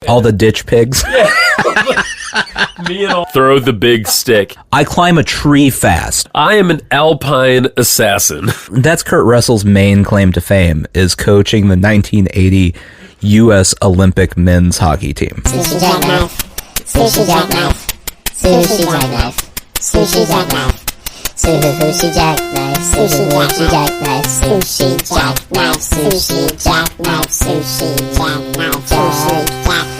All the ditch pigs. Me and I'll throw the big stick. I climb a tree fast. I am an alpine assassin. That's Kurt Russell's main claim to fame, is coaching the 1980 U.S. Olympic men's hockey team. Sushi Jackknife. Sushi Jackknife. Sushi Jackknife. Sushi Jackknife. Sushi Jackknife. Sushi Jackknife. Sushi Jackknife. Sushi Jackknife. Sushi Jackknife. Sushi Jackknife. Sushi Jackknife.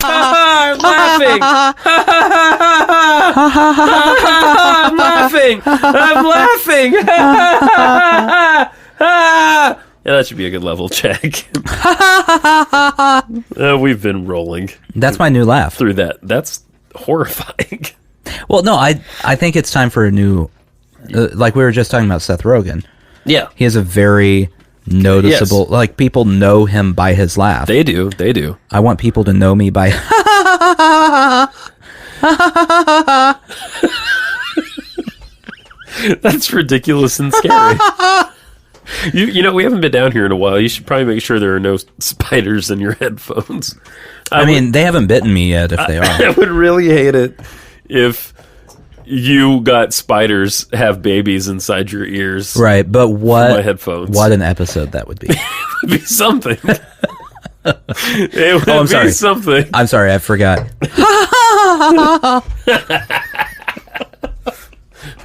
I'm laughing. I'm laughing. I'm laughing. Yeah, that should be a good level check. We've been rolling. That's my new laugh. Through that. That's horrifying. Well, no, I think it's time for a new, like we were just talking about Seth Rogen. Yeah. He has a very noticeable, like people know him by his laugh. They do. They do. I want people to know me by That's ridiculous and scary. You know, we haven't been down here in a while. You should probably make sure there are no spiders in your headphones. I mean, they haven't bitten me yet if they are. I would really hate it if you got spiders have babies inside your ears. Right, but my headphones. What an episode that would be. It would be something. It would I'm sorry. be something. I'm sorry, I forgot.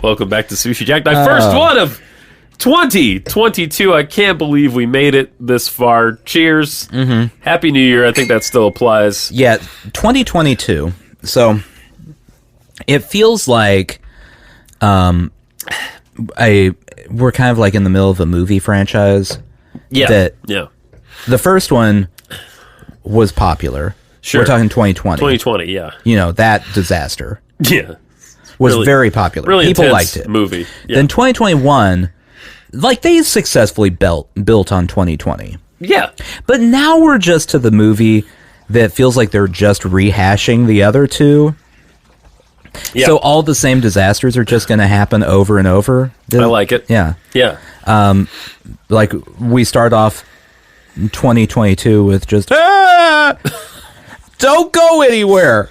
Welcome back to Sushi Jackknife. First one of 2022. I can't believe we made it this far. Cheers. Mm-hmm. Happy New Year. I think that still applies. Yeah, 2022. So it feels like we're kind of like in the middle of a movie franchise. Yeah. The first one was popular. Sure. We're talking 2020. 2020, yeah. You know, that disaster Yeah. was very popular. Really People intense liked it. movie. Yeah. Then 2021, like they successfully built on 2020. Yeah. But now we're just to the movie that feels like they're just rehashing the other two. Yeah. So all the same disasters are just going to happen over and over. I like it. Yeah. Yeah. Like we start off 2022 with just don't go anywhere.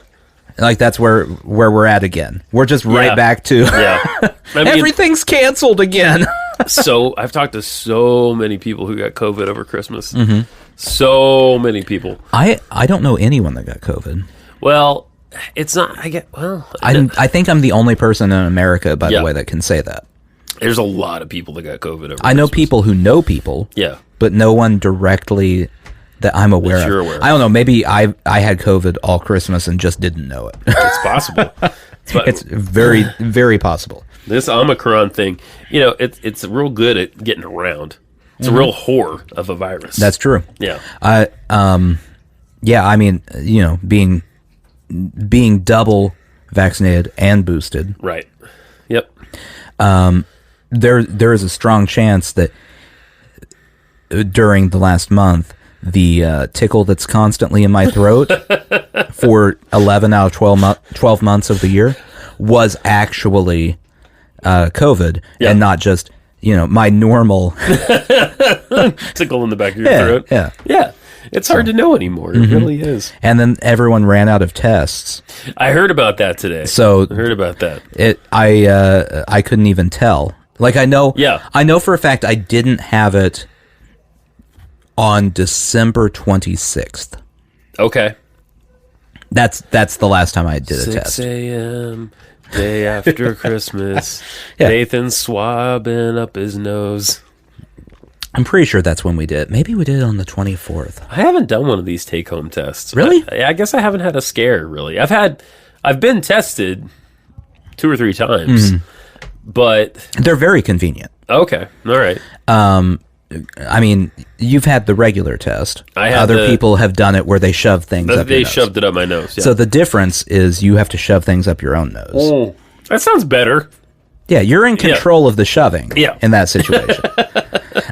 Like that's where we're at again. We're just right back to I mean, everything's canceled again. So I've talked to so many people who got COVID over Christmas. Mm-hmm. So many people. I don't know anyone that got COVID. Well, it's not. I think I'm the only person in America, by the way, that can say that. There's a lot of people that got COVID over I know Christmas. people who know people. Yeah. But no one directly that I'm aware That you're of. aware of. I don't know. Maybe I had COVID all Christmas and just didn't know it. It's possible. It's very, very possible. This Omicron thing, you know, it's real good at getting around. It's a real whore of a virus. That's true. Yeah. Yeah, I mean, you know, being double vaccinated and boosted. Right. Yep. There is a strong chance that during the last month, the tickle that's constantly in my throat for 11 out of 12 months of the year was actually COVID and not just, you know, my normal tickle in the back of your throat. Yeah. It's hard to know anymore. It really is. And then everyone ran out of tests. I heard about that today. So I heard about that. I couldn't even tell. Like I know for a fact I didn't have it on December 26th. Okay. That's the last time I did a test. 6 a.m. day after Christmas. Yeah. Nathan's swabbing up his nose. I'm pretty sure that's when we did it. Maybe we did it on the 24th. I haven't done one of these take-home tests. Really? I guess I haven't had a scare, really. I've been tested 2 or 3 times, but... They're very convenient. Okay. All right. I mean, you've had the regular test. Other people have done it where they shove things up your nose. They shoved it up my nose, yeah. So the difference is you have to shove things up your own nose. Oh, that sounds better. Yeah, you're in control of the shoving in that situation.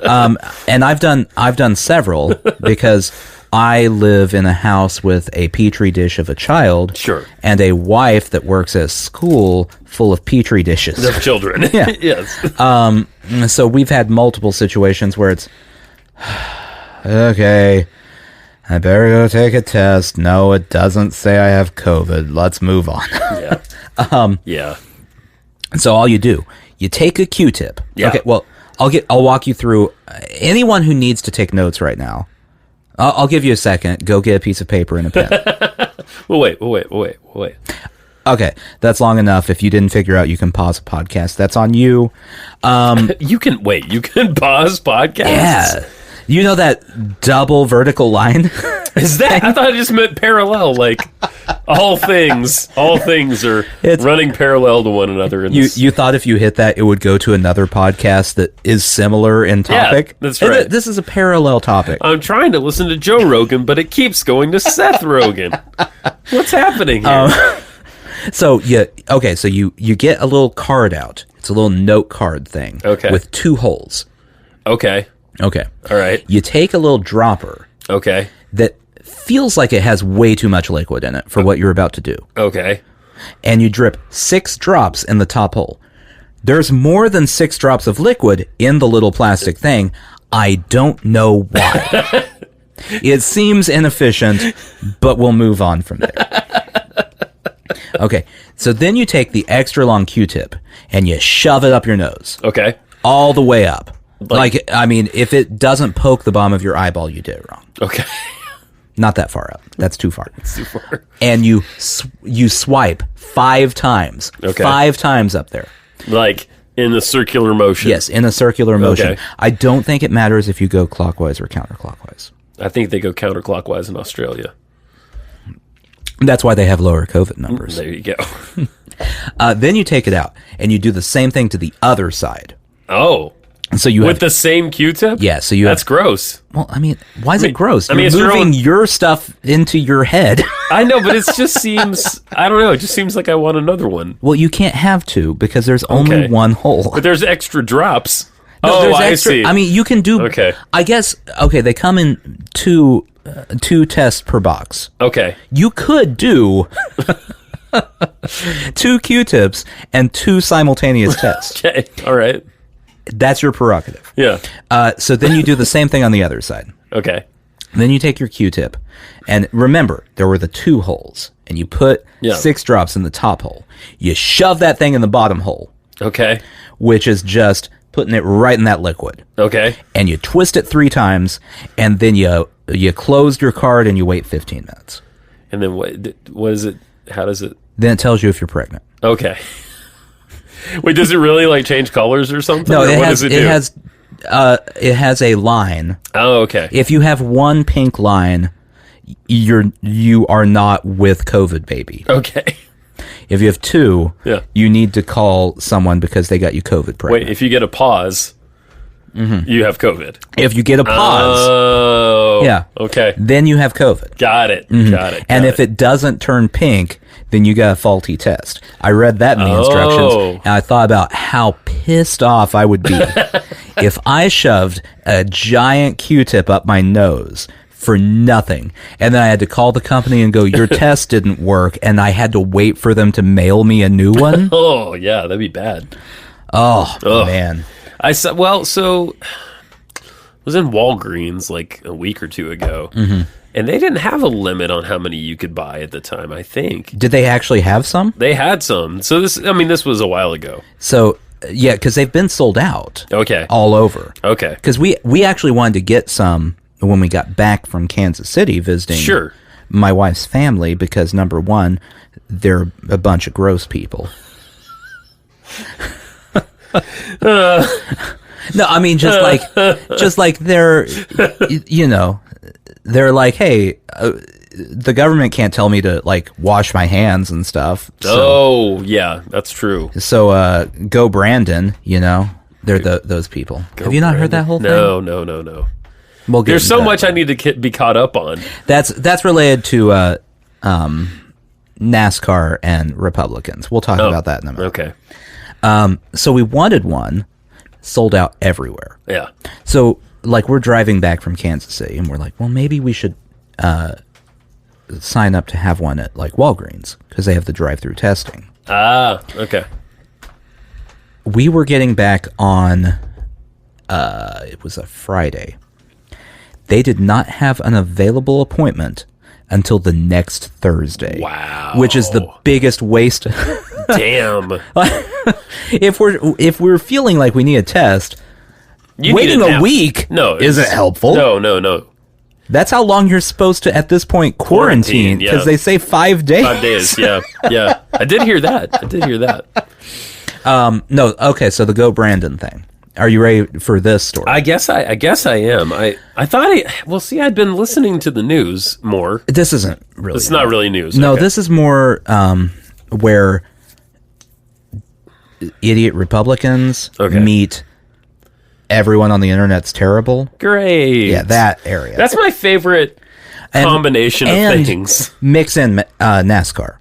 And I've done several because I live in a house with a petri dish of a child, and a wife that works at school full of petri dishes of children. Yeah, yes. So we've had multiple situations where it's okay. I better go take a test. No, it doesn't say I have COVID. Let's move on. Yeah. Yeah. So all you do, you take a Q-tip. Yeah. Okay, well, I'll walk you through. Anyone who needs to take notes right now, I'll give you a second. Go get a piece of paper and a pen. Well, wait. Okay, that's long enough. If you didn't figure out, you can pause a podcast. That's on you. You can pause podcasts? Yeah. You know that double vertical line? Is that? I thought it just meant parallel. Like all things are running parallel to one another. You thought if you hit that, it would go to another podcast that is similar in topic? Yeah, that's right. This is a parallel topic. I'm trying to listen to Joe Rogan, but it keeps going to Seth Rogen. What's happening here? So you get a little card out. It's a little note card thing. Okay. With 2 holes. Okay. All right. You take a little dropper. Okay. That feels like it has way too much liquid in it for what you're about to do. Okay. And you drip 6 drops in the top hole. There's more than 6 drops of liquid in the little plastic thing. I don't know why. It seems inefficient, but we'll move on from there. Okay, so then you take the extra long Q-tip and you shove it up your nose. Okay. All the way up. If it doesn't poke the bottom of your eyeball, you did it wrong. Okay. Not that far up. That's too far. It's too far. And you swipe 5 times. Okay. 5 times up there. Like in a circular motion. Yes, in a circular motion. Okay. I don't think it matters if you go clockwise or counterclockwise. I think they go counterclockwise in Australia. That's why they have lower COVID numbers. There you go. Then you take it out, and you do the same thing to the other side. Oh. So you with the same Q-tip? Yeah, so that's gross. Well, why is it gross? You're it's moving your stuff into your head. I know, but it just seems, I don't know, it just seems like I want another one. Well, you can't have 2 because there's only 1 hole. But there's extra drops. No, I see. You can do, okay. I guess, they come in 2 tests per box. Okay. You could do 2 Q-tips and 2 simultaneous tests. Okay, all right. That's your prerogative. Yeah. So then you do the same thing on the other side. Okay. Then you take your Q-tip, and remember, there were the 2 holes, and you put 6 drops in the top hole. You shove that thing in the bottom hole. Okay. Which is just putting it right in that liquid. Okay. And you twist it 3 times, and then you close your card and you wait 15 minutes. And then what is it? How does it? Then it tells you if you're pregnant. Okay. Wait, does it really change colors or something? No, or what does it do? It has a line. Oh, okay. If you have 1 pink line, you are not with COVID, baby. Okay. If you have 2, you need to call someone because they got you COVID pregnant. Wait, if you get a pause, you have COVID. If you get a pause, okay, then you have COVID. Got it. Got it. And if it doesn't turn pink, then you got a faulty test. I read that in the instructions, and I thought about how pissed off I would be if I shoved a giant Q-tip up my nose for nothing, and then I had to call the company and go, your test didn't work, and I had to wait for them to mail me a new one. Oh, yeah, that'd be bad. Oh, man. I was in Walgreens a week or 2 ago, and they didn't have a limit on how many you could buy at the time, I think. Did they actually have some? They had some. So this was a while ago. So, yeah, because they've been sold out. Okay. All over. Okay. Because we actually wanted to get some when we got back from Kansas City visiting my wife's family, because number 1, they're a bunch of gross people. No, just like they're, they're like, hey, the government can't tell me to wash my hands and stuff. So, yeah, that's true. So, go Brandon, they're those people. Have you not heard that whole thing? No. We'll There's so much I need to be caught up on. That's related to NASCAR and Republicans. We'll talk about that in a minute. Okay. So we wanted one, sold out everywhere. Yeah. So we're driving back from Kansas City, and we're like, well, maybe we should sign up to have one at Walgreens because they have the drive-through testing. Ah, okay. We were getting back on. It was a Friday. they did not have an available appointment until the next Thursday. Wow. Which is the biggest waste. Damn. If we're feeling like we need a test, waiting a week isn't helpful. No. That's how long you're supposed to, at this point, quarantine. Because they say 5 days. 5 days, yeah. I did hear that. No, okay, so the Go Brandon thing. Are you ready for this story? I guess I am. I thought I'd been listening to the news more. This isn't really. It's not really news. No, this is more where idiot Republicans meet everyone on the internet's terrible. Great. Yeah, that area. That's my favorite combination of things. Mix in NASCAR.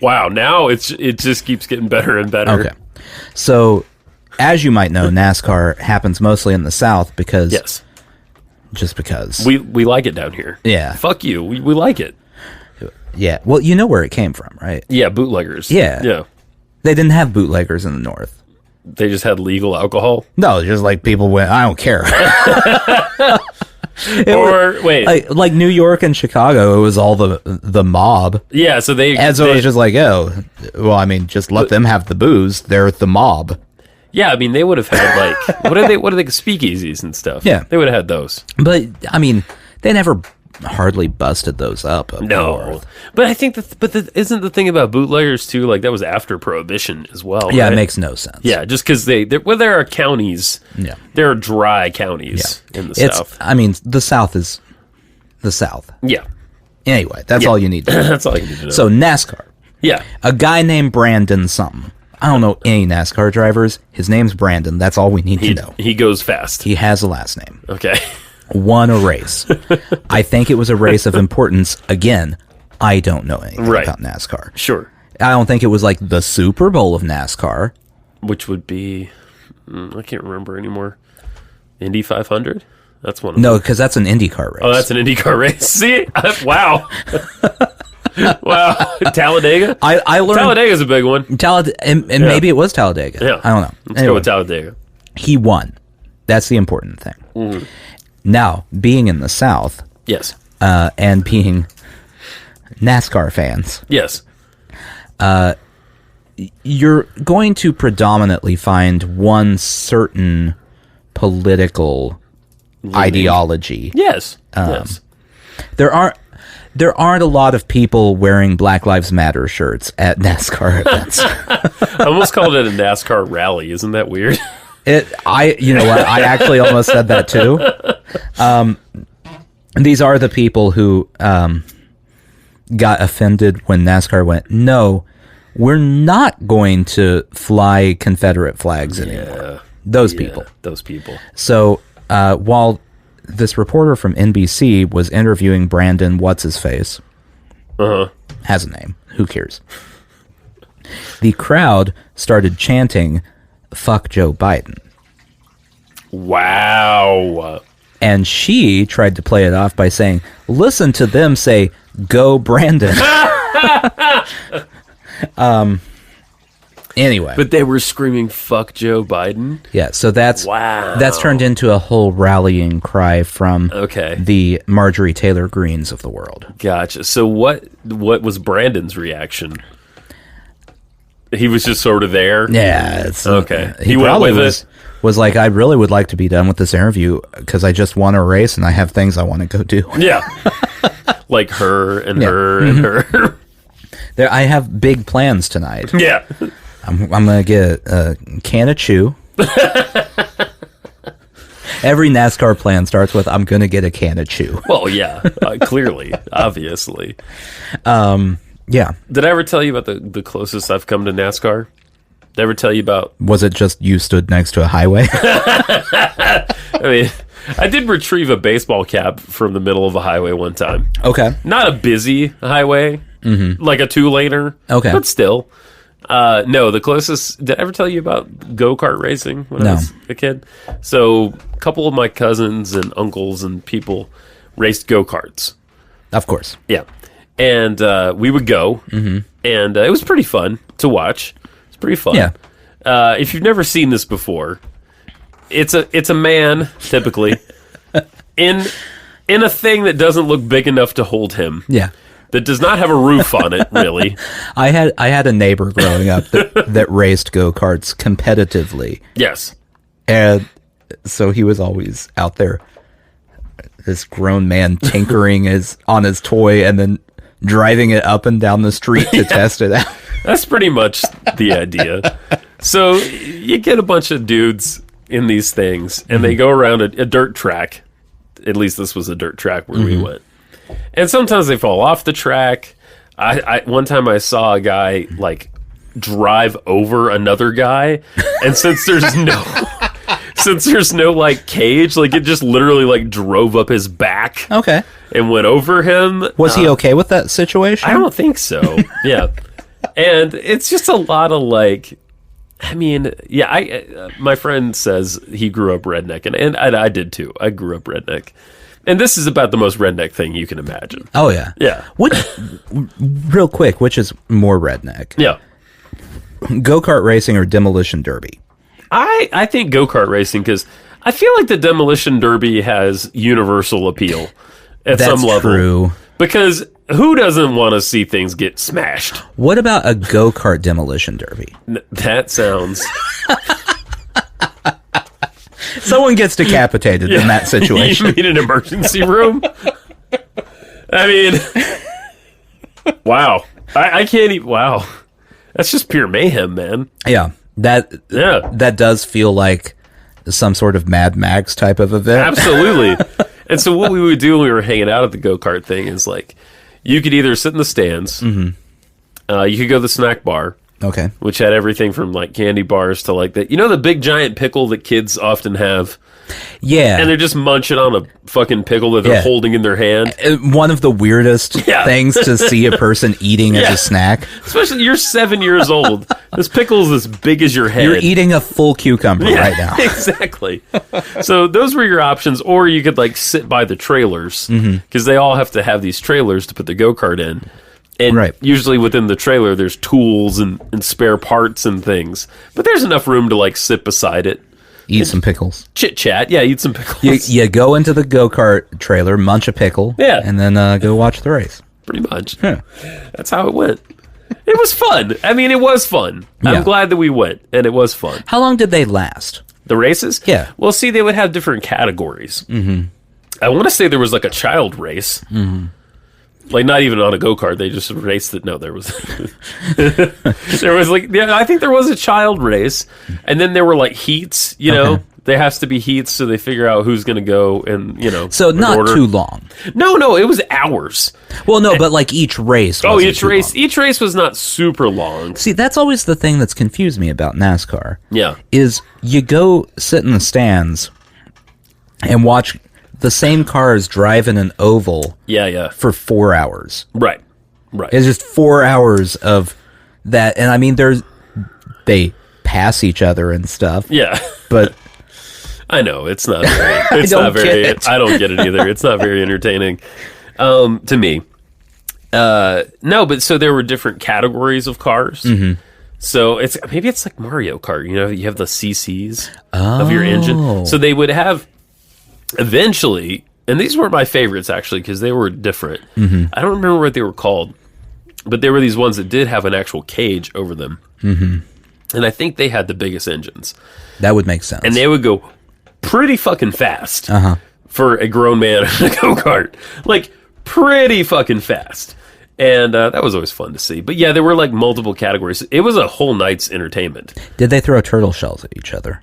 Wow, now it just keeps getting better and better. Okay. So, as you might know, NASCAR happens mostly in the South because... Yes. Just because. We like it down here. Yeah. Fuck you. We like it. Yeah. Well, you know where it came from, right? Yeah, bootleggers. Yeah. Yeah. They didn't have bootleggers in the North. They just had legal alcohol? No, just like people went, I don't care. Like New York and Chicago, it was all the mob. Yeah, so it was just like, just let them have the booze. They're the mob. Yeah, I mean, they would have had like what are they speakeasies and stuff. Yeah, they would have had those. But I mean, they never hardly busted those up. No, but I think isn't the thing about bootleggers too? Like that was after Prohibition as well. Yeah, right? It makes no sense. Yeah, just because there are counties. Yeah, there are dry counties in the South. I mean, the South is the South. Yeah. Anyway, that's all you need to know. That's all you need to know. So NASCAR. Yeah, a guy named Brandon something. I don't know any NASCAR drivers. His name's Brandon. That's all we need to know. He goes fast. He has a last name. Okay. Won a race. I think it was a race of importance. Again, I don't know anything about NASCAR. Sure. I don't think it was like the Super Bowl of NASCAR. Which would be, I can't remember anymore. Indy 500? That's one of them. No, because that's an IndyCar race. Oh, that's an IndyCar race. See? Wow. Wow. Talladega? I learned Talladega's a big one. And maybe it was Talladega. Yeah. I don't know. Let's go with Talladega. He won. That's the important thing. Mm. Now, being in the South. Yes. And being NASCAR fans. Yes. You're going to predominantly find one certain political ideology. Yes. Yes. There aren't a lot of people wearing Black Lives Matter shirts at NASCAR events. I almost called it a NASCAR rally. Isn't that weird? You know what? I actually almost said that too. These are the people who got offended when NASCAR went, no, we're not going to fly Confederate flags anymore. Those people. So while this reporter from NBC was interviewing Brandon What's-His-Face, has a name, who cares? The crowd started chanting, fuck Joe Biden. Wow. And she tried to play it off by saying, listen to them say, go Brandon. Anyway. But they were screaming, fuck Joe Biden? Yeah, so that's turned into a whole rallying cry from the Marjorie Taylor Greens of the world. Gotcha. So what was Brandon's reaction? He was just sort of there? Yeah. Okay. He went with it. Was like, I really would like to be done with this interview because I just won a race and I have things I want to go do. Yeah. Like her and her and her. I have big plans tonight. Yeah. I'm going to get a can of chew. Every NASCAR plan starts with, I'm going to get a can of chew. Well, yeah. Clearly. Obviously. Yeah. Did I ever tell you about the closest I've come to NASCAR? Did I ever tell you about... Was it just you stood next to a highway? I mean, I did retrieve a baseball cap from the middle of a highway one time. Okay. Not a busy highway, like a 2-laner. Okay. But still. No, the closest... Did I ever tell you about go-kart racing when I was a kid? So, a couple of my cousins and uncles and people raced go-karts. Of course. Yeah. And we would go, and it was pretty fun to watch. It's pretty fun. Yeah. If you've never seen this before, it's a man typically in in a thing that doesn't look big enough to hold him. Yeah. That does not have a roof on it, really. I had a neighbor growing up that raced go-karts competitively. Yes. And so he was always out there, this grown man tinkering on his toy and then driving it up and down the street to test it out. That's pretty much the idea. So you get a bunch of dudes in these things, and they go around a dirt track. At least this was a dirt track where we went. And sometimes they fall off the track. One time I saw a guy, like, drive over another guy, and since there's no like cage, like it just literally like drove up his back. Okay. And went over him. Was he okay with that situation? I don't think so. Yeah. And it's just a lot of like, I mean, yeah, my friend says he grew up redneck, and I did too. I grew up redneck. And this is about the most redneck thing you can imagine. Oh yeah. Yeah. Real quick, which is more redneck? Yeah. Go-kart racing or demolition derby? I think go-kart racing, because I feel like the demolition derby has universal appeal at some level. True. Because who doesn't want to see things get smashed? What about a go-kart demolition derby? That sounds... Someone gets decapitated in that situation. You need an emergency room? I mean... Wow. I can't even... Wow. That's just pure mayhem, man. Yeah. That does feel like some sort of Mad Max type of event. Absolutely. And so what we would do when we were hanging out at the go-kart thing is like, you could either sit in the stands, you could go to the snack bar, okay, which had everything from like candy bars to like that. You know the big giant pickle that kids often have? Yeah. And they're just munching on a fucking pickle that they're holding in their hand. One of the weirdest things to see a person eating as a snack. Especially, you're 7 years old. This pickle is as big as your head. You're eating a full cucumber right now. Exactly. So those were your options. Or you could like sit by the trailers, because they all have to have these trailers to put the go-kart in. And usually within the trailer, there's tools and spare parts and things. But there's enough room to like sit beside it. Eat some pickles. Chit chat. Yeah, eat some pickles. You go into the go-kart trailer, munch a pickle, and then go watch the race. Pretty much. Yeah. That's how it went. It was fun. I mean, it was fun. I'm glad that we went, and it was fun. How long did they last? The races? Yeah. Well, see, they would have different categories. I want to say there was like a child race. Like, not even on a go-kart. They just raced it. No, there was... there was like... Yeah, I think there was a child race. And then there were like heats, you know? There has to be heats, so they figure out who's going to go and, you know... So not too long. No, it was hours. Well, no, but like each race each race was not super long. See, that's always the thing that's confused me about NASCAR. Yeah. Is you go sit in the stands and watch... the same cars drive in an oval for 4 hours. Right. It's just 4 hours of that. And I mean, they pass each other and stuff. Yeah. But I know, it's not very, I don't get it either. It's not very entertaining to me. No, but so there were different categories of cars. So maybe it's like Mario Kart. You know, you have the CCs of your engine. So they would have... Eventually, and these were my favorites actually because they were different. I don't remember what they were called, but there were these ones that did have an actual cage over them. And I think they had the biggest engines. That would make sense. And they would go pretty fucking fast for a grown man in a go-kart. Like, pretty fucking fast. And that was always fun to see. But yeah, there were like multiple categories. It was a whole night's entertainment. Did they throw turtle shells at each other?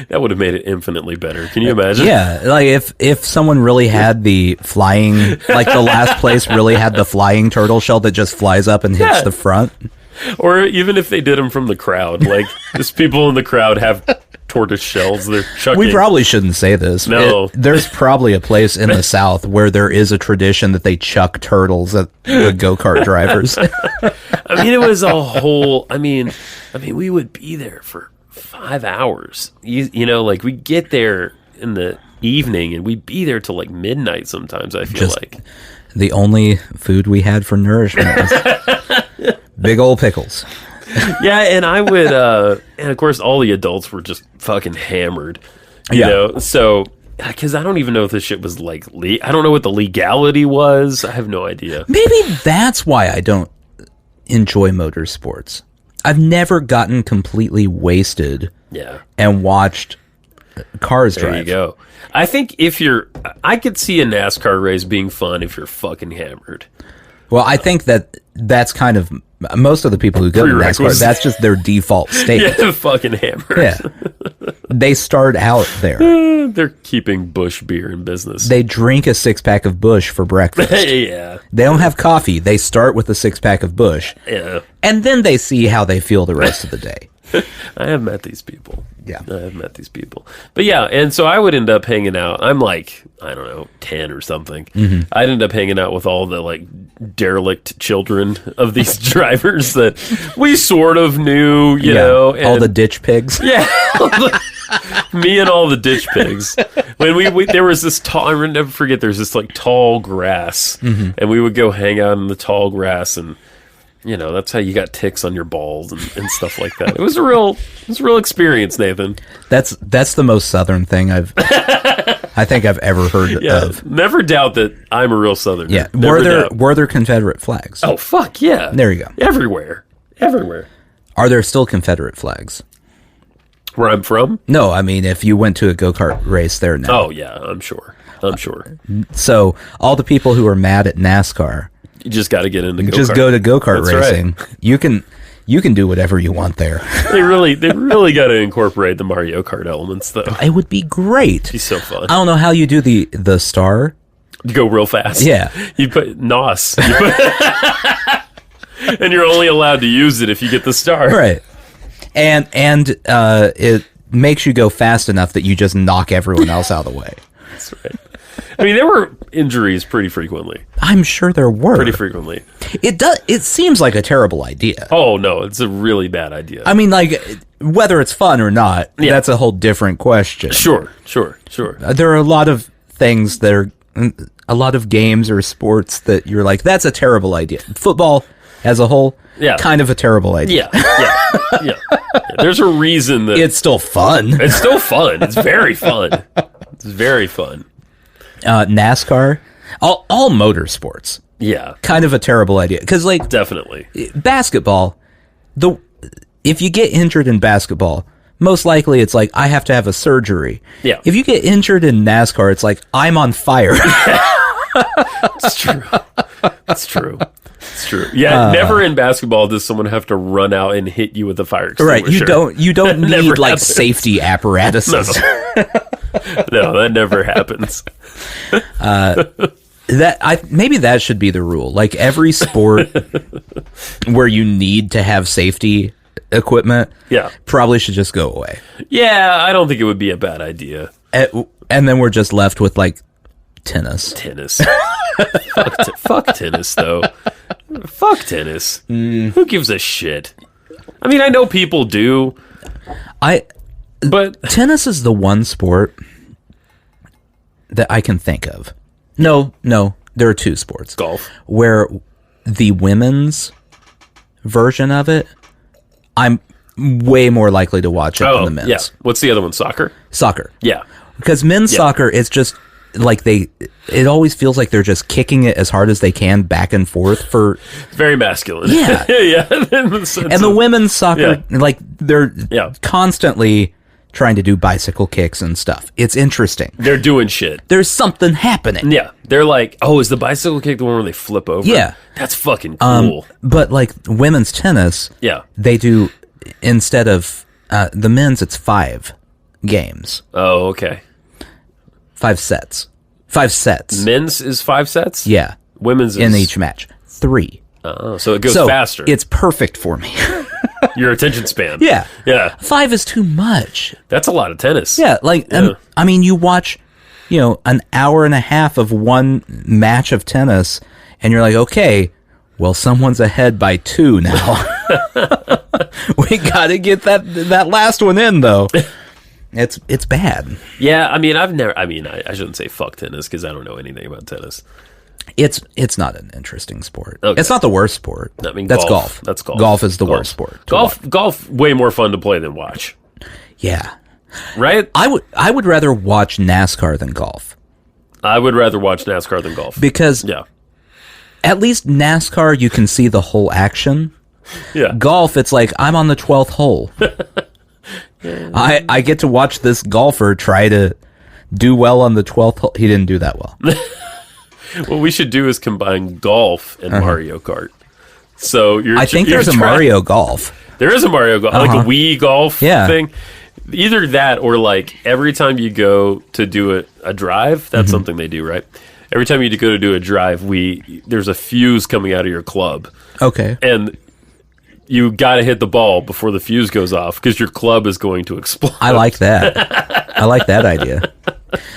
That would have made it infinitely better. Can you imagine? Yeah, like if someone really had the flying, like the last place really had the flying turtle shell that just flies up and hits the front. Or even if they did them from the crowd. Like, just people in the crowd have tortoise shells they're chucking. We probably shouldn't say this. No. There's probably a place in the South where there is a tradition that they chuck turtles at the go-kart drivers. I mean, it was a whole... I mean, we would be there for 5 hours. You know, like, we get there in the evening and we'd be there till like midnight sometimes, I feel like. The only food we had for nourishment was big old pickles. Yeah, and I would, and of course all the adults were just fucking hammered, you know? So because I don't even know if this shit was like I don't know what the legality was. I have no idea. Maybe that's why I don't enjoy motorsports. I've never gotten completely wasted and watched cars drive. There you go. I think I could see a NASCAR race being fun if you're fucking hammered. Well, I think that's kind of most of the people who go to NASCAR, that's just their default state. Yeah, fucking hammered. Yeah. They start out there. They're keeping Busch beer in business. They drink a 6-pack of Busch for breakfast. Yeah. They don't have coffee. They start with a 6-pack of Busch. Yeah. And then they see how they feel the rest of the day. I have met these people. Yeah. I have met these people. But yeah, and so I would end up hanging out. I'm like, I don't know, 10 or something. Mm-hmm. I'd end up hanging out with all the like derelict children of these drivers that we sort of knew, you know. And, all the ditch pigs. Yeah. Me and all the ditch pigs. When we there was this tall, I never forget, there's this like tall grass. Mm-hmm. And we would go hang out in the tall grass, and you know, that's how you got ticks on your balls and stuff like that. It was a real experience, Nathan. That's the most Southern thing I think I've ever heard of. Never doubt that I'm a real Southerner. Yeah. Never were there Confederate flags? Oh, fuck yeah. There you go. Everywhere. Are there still Confederate flags? Where I'm from? No, I mean, if you went to a go-kart race there now. Oh, yeah, I'm sure. So, all the people who are mad at NASCAR, you just got to get into go-kart. Just go to go-kart racing. Right. You can do whatever you want there. They really got to incorporate the Mario Kart elements, though. It would be great. It'd be so fun. I don't know how you do the star. You go real fast. Yeah. You put NOS. And you're only allowed to use it if you get the star. Right. And it makes you go fast enough that you just knock everyone else out of the way. That's right. I mean, there were injuries pretty frequently. I'm sure there were. Pretty frequently. It seems like a terrible idea. Oh, no, it's a really bad idea. I mean, like, whether it's fun or not, that's a whole different question. Sure. There are a lot of things that are, a lot of games or sports that you're like, that's a terrible idea. Football as a whole, kind of a terrible idea. Yeah. There's a reason that... It's still fun. It's still fun. It's very fun. NASCAR, all motorsports. Yeah. Kind of a terrible idea. Because, like... Definitely. Basketball, if you get injured in basketball, most likely it's like, I have to have a surgery. Yeah. If you get injured in NASCAR, it's like, I'm on fire. It's true. Yeah, never in basketball does someone have to run out and hit you with a fire extinguisher. Right, you don't need like safety apparatuses. No, that never happens. Maybe that should be the rule. Like every sport where you need to have safety equipment, probably should just go away. Yeah, I don't think it would be a bad idea. And then we're just left with like tennis. Fuck tennis, though. Fuck tennis. Who gives a shit? I mean, I know people do. But tennis is the one sport that I can think of. No, there are two sports. Golf. Where the women's version of it, I'm way more likely to watch it than the men's. Yeah. What's the other one? Soccer? Soccer. Yeah. Because men's soccer, it's just like it always feels like they're just kicking it as hard as they can back and forth for... Very masculine. Yeah. Yeah. And the women's soccer, like they're constantly trying to do bicycle kicks and stuff. It's interesting. They're doing shit. There's something happening. Yeah. They're like, oh, is the bicycle kick the one where they flip over? Yeah. That's fucking cool. But like women's tennis, they do, instead of the men's, it's 5 games. Oh, okay. 5 sets. 5 sets. Men's is 5 sets? Yeah. Women's is... In each match. 3. Oh, so it goes faster. It's perfect for me. Your attention span. Yeah. 5 is too much. That's a lot of tennis. Yeah, like, I mean, you watch, an hour and a half of one match of tennis, and you're like, okay, well, someone's ahead by 2 now. We got to get that last one in, though. It's bad. Yeah, I mean, I shouldn't say fuck tennis because I don't know anything about tennis. It's not an interesting sport. Okay. It's not the worst sport. I mean, that's golf. That's golf. Golf is the worst sport. Golf way more fun to play than watch. Yeah. Right? I would rather watch NASCAR than golf. I would rather watch NASCAR than golf. Because at least NASCAR, you can see the whole action. Yeah. Golf, it's like, I'm on the 12th hole. I get to watch this golfer try to do well on the 12th hole. He didn't do that well. What we should do is combine golf and Mario Kart. So I think there's a Mario Golf. There is a Mario Golf, like a Wii Golf thing. Either that or like every time you go to do a drive, that's something they do, right? Every time you go to do a drive, there's a fuse coming out of your club. Okay. And you got to hit the ball before the fuse goes off because your club is going to explode. I like that. I like that idea.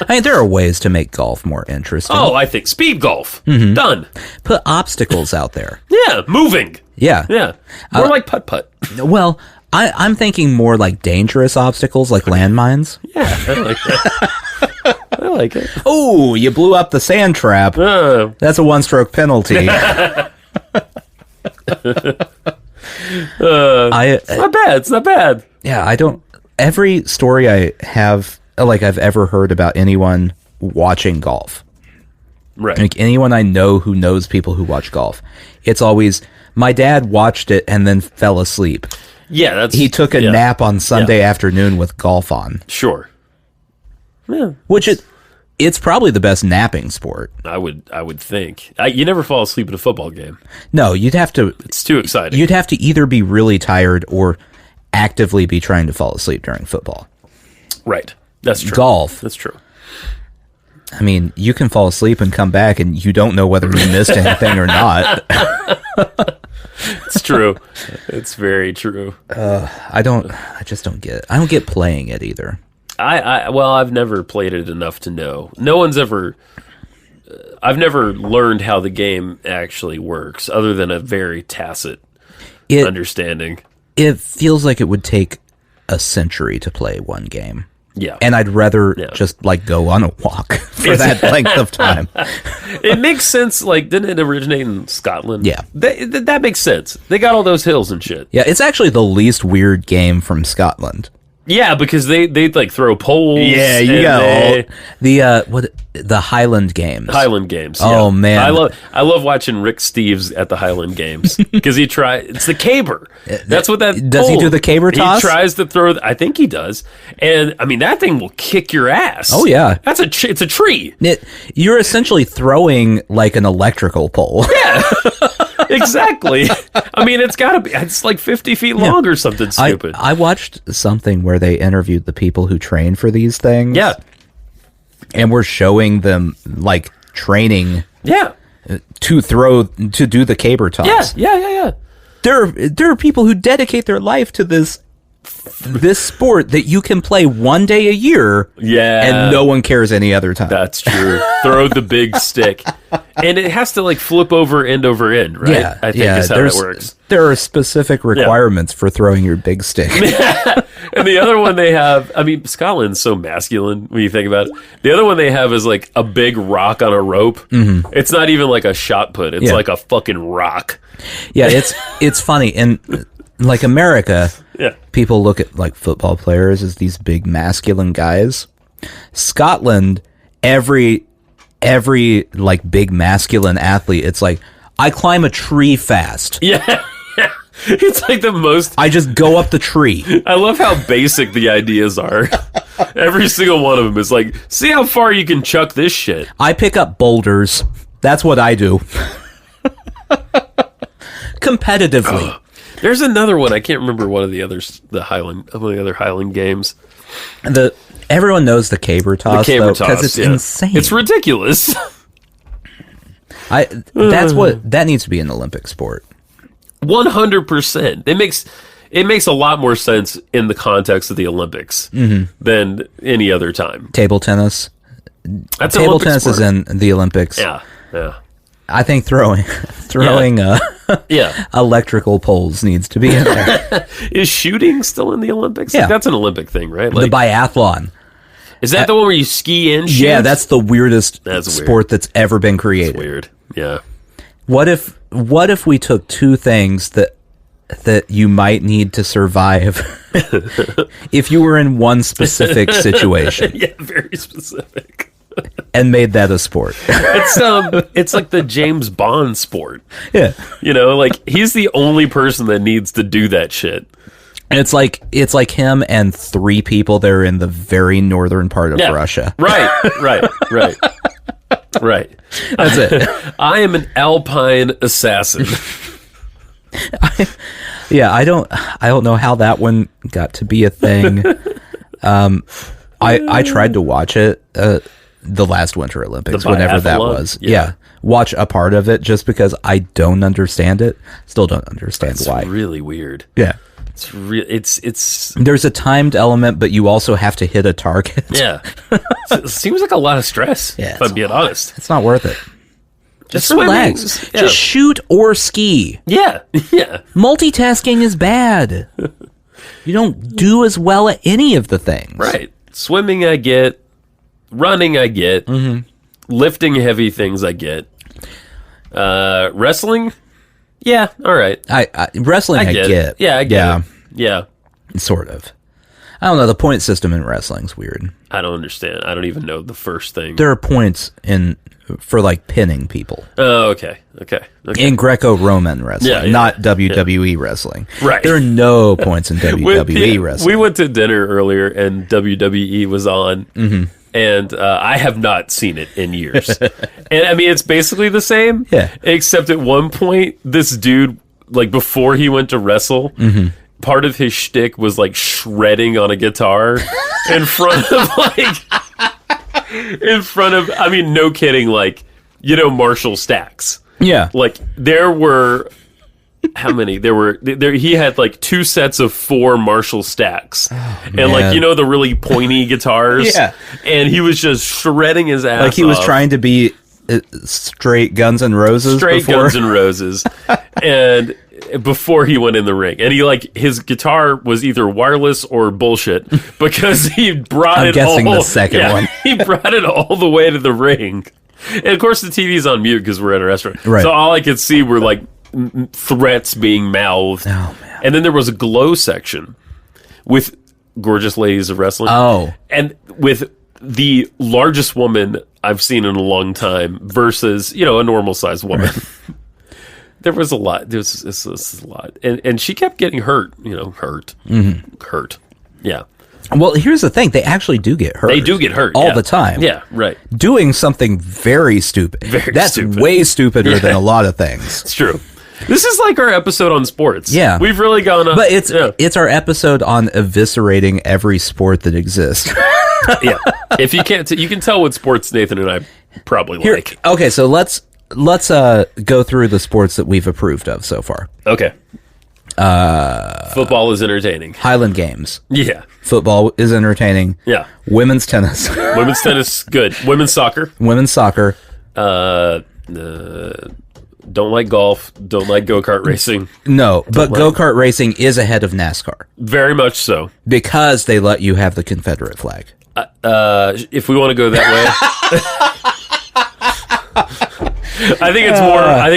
I mean, there are ways to make golf more interesting. Oh, I think speed golf. Done. Put obstacles out there. Yeah, moving. Yeah. Yeah. More like putt-putt. Well, I'm thinking more like dangerous obstacles, like landmines. Yeah, I like that. I like it. Oh, you blew up the sand trap. That's a one-stroke penalty. It's not bad. It's not bad. Yeah, every story I have, like I've ever heard about anyone watching golf. Right. Like anyone I know who knows people who watch golf. It's always, my dad watched it and then fell asleep. Yeah, he took a nap on Sunday afternoon with golf on. Sure. Yeah. Which it's probably the best napping sport. I would think. You never fall asleep at a football game. No, you'd have to. It's too exciting. You'd have to either be really tired or actively be trying to fall asleep during football. Right. That's true. Golf. That's true. I mean, you can fall asleep and come back and you don't know whether you missed anything or not. It's true. It's very true. I just don't get it. I don't get playing it either. Well, I've never played it enough to know. No one's ever. I've never learned how the game actually works, other than a very tacit understanding. It feels like it would take a century to play one game. Yeah. And I'd rather just like go on a walk for that length of time. It makes sense. Like, didn't it originate in Scotland? Yeah. That makes sense. They got all those hills and shit. Yeah, it's actually the least weird game from Scotland. Yeah, because they like throw poles. Yeah, you got the Highland games. Highland games. Oh yeah. man, I love watching Rick Steves at the Highland games because it's the caber. That's what that does. He do the caber toss? He tries to throw. I think he does, and I mean that thing will kick your ass. Oh yeah, it's a tree. You're essentially throwing like an electrical pole. Yeah. Exactly. I mean, it's like 50 feet long or something stupid. I watched something where they interviewed the people who train for these things. Yeah. And we're showing them like training. Yeah. To do the caber toss. Yeah. There are people who dedicate their life to this sport that you can play one day a year. Yeah. And no one cares any other time. That's true. Throw the big stick. And it has to like flip over end, right? Yeah. I think is how it works. There are specific requirements for throwing your big stick. And the other one they have, I mean, Scotland's so masculine when you think about it. The other one they have is like a big rock on a rope. Mm-hmm. It's not even like a shot put. It's like a fucking rock. Yeah, it's funny. In like America, people look at like football players as these big masculine guys. Scotland, every like big masculine athlete, it's like, I climb a tree fast. Yeah. It's like the most... I just go up the tree. I love how basic the ideas are. Every single one of them is like, see how far you can chuck this shit. I pick up boulders. That's what I do. Competitively. There's another one. I can't remember one of the others. One of the other Highland games. Everyone knows the caber toss. Because it's insane. It's ridiculous. That needs to be an Olympic sport. 100%. It makes a lot more sense in the context of the Olympics than any other time. Table tennis. Table tennis sport. Is in the Olympics. Yeah. I think throwing electrical poles needs to be in there. Is shooting still in the Olympics? Yeah. Like, that's an Olympic thing, right? Like, the biathlon. Is that the one where you ski and shoot? Yeah, that's the weirdest sport that's ever been created. That's weird. Yeah. What if we took two things that that you might need to survive if you were in one specific situation. Yeah, very specific. And made that a sport. It's like the James Bond sport. Yeah. You know, like he's the only person that needs to do that shit. And it's like him and 3 people that are in the very northern part of Russia. Right. That's it. I am an alpine assassin. I don't know how that one got to be a thing. I tried to watch it the last Winter Olympics, whenever that was. Yeah. Watch a part of it just because I don't understand it. Still don't understand why. It's really weird. Yeah. It's there's a timed element, but you also have to hit a target. Yeah. It seems like a lot of stress, if I'm being honest. It's not worth it. Just relax. Yeah. Just shoot or ski. Yeah. Yeah. Multitasking is bad. You don't do as well at any of the things. Right. Swimming I get. Running I get. Mm-hmm. Lifting heavy things I get. Wrestling? Yeah, all right. Wrestling I get. Yeah, I get it. Yeah. Sort of. I don't know, the point system in wrestling's weird. I don't understand. I don't even know the first thing. There are points for like pinning people. Oh, okay. In Greco-Roman wrestling, not WWE wrestling. Right. There are no points in WWE wrestling. We went to dinner earlier and WWE was on. Mm-hmm. And I have not seen it in years. And I mean, it's basically the same. Yeah. Except at one point, this dude, like before he went to wrestle, part of his shtick was like shredding on a guitar in front of I mean, no kidding, like, you know, Marshall Stacks. Yeah. Like there were... How many? There he had like 2 sets of 4 Marshall Stacks. And like, you know, the really pointy guitars. Yeah. And he was just shredding his ass like he was off. trying to be straight Guns N' Roses Guns N' Roses. And before he went in the ring. And he like, his guitar was either wireless or bullshit because he brought I'm guessing the second one. He brought it all the way to the ring. And of course the TV's on mute because we're at a restaurant. Right. So all I could see were like threats being mouthed. Oh, man. And then there was a glow section with gorgeous ladies of wrestling. Oh. And with the largest woman I've seen in a long time versus, you know, a normal sized woman. There was a lot. There was a lot. And she kept getting hurt, you know, hurt. Yeah. Well, here's the thing. They actually do get hurt. They do get hurt. All the time. Yeah, right. Doing something very stupid. That's stupid. Way stupider than a lot of things. It's true. This is like our episode on sports. Yeah. We've really gone on. But it's our episode on eviscerating every sport that exists. Yeah. If you can't, you can tell what sports Nathan and I probably like. Okay, so let's go through the sports that we've approved of so far. Okay. Football is entertaining. Highland Games. Yeah. Football is entertaining. Yeah. Women's tennis. Women's tennis, good. Women's soccer. Don't like golf. Don't like go-kart racing. No, but go-kart racing is ahead of NASCAR. Very much so. Because they let you have the Confederate flag. If we want to go that way. I think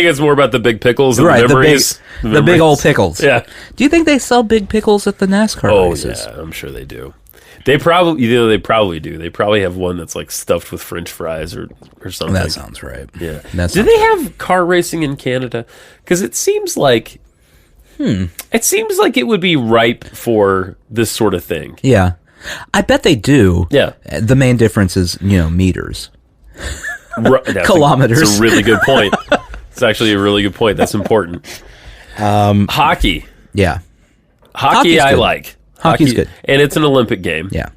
it's more about the big pickles and the memories. The big old pickles. Yeah. Do you think they sell big pickles at the NASCAR races? Oh, yeah. I'm sure they do. They probably do. They probably have one that's like stuffed with French fries or something. That sounds right. Yeah. Do they have car racing in Canada? Because it seems like it would be ripe for this sort of thing. Yeah. I bet they do. Yeah. The main difference is, meters. Kilometers. That's a really good point. It's actually a really good point. That's important. Hockey. Yeah. Hockey I like. Hockey's good. And it's an Olympic game. Yeah.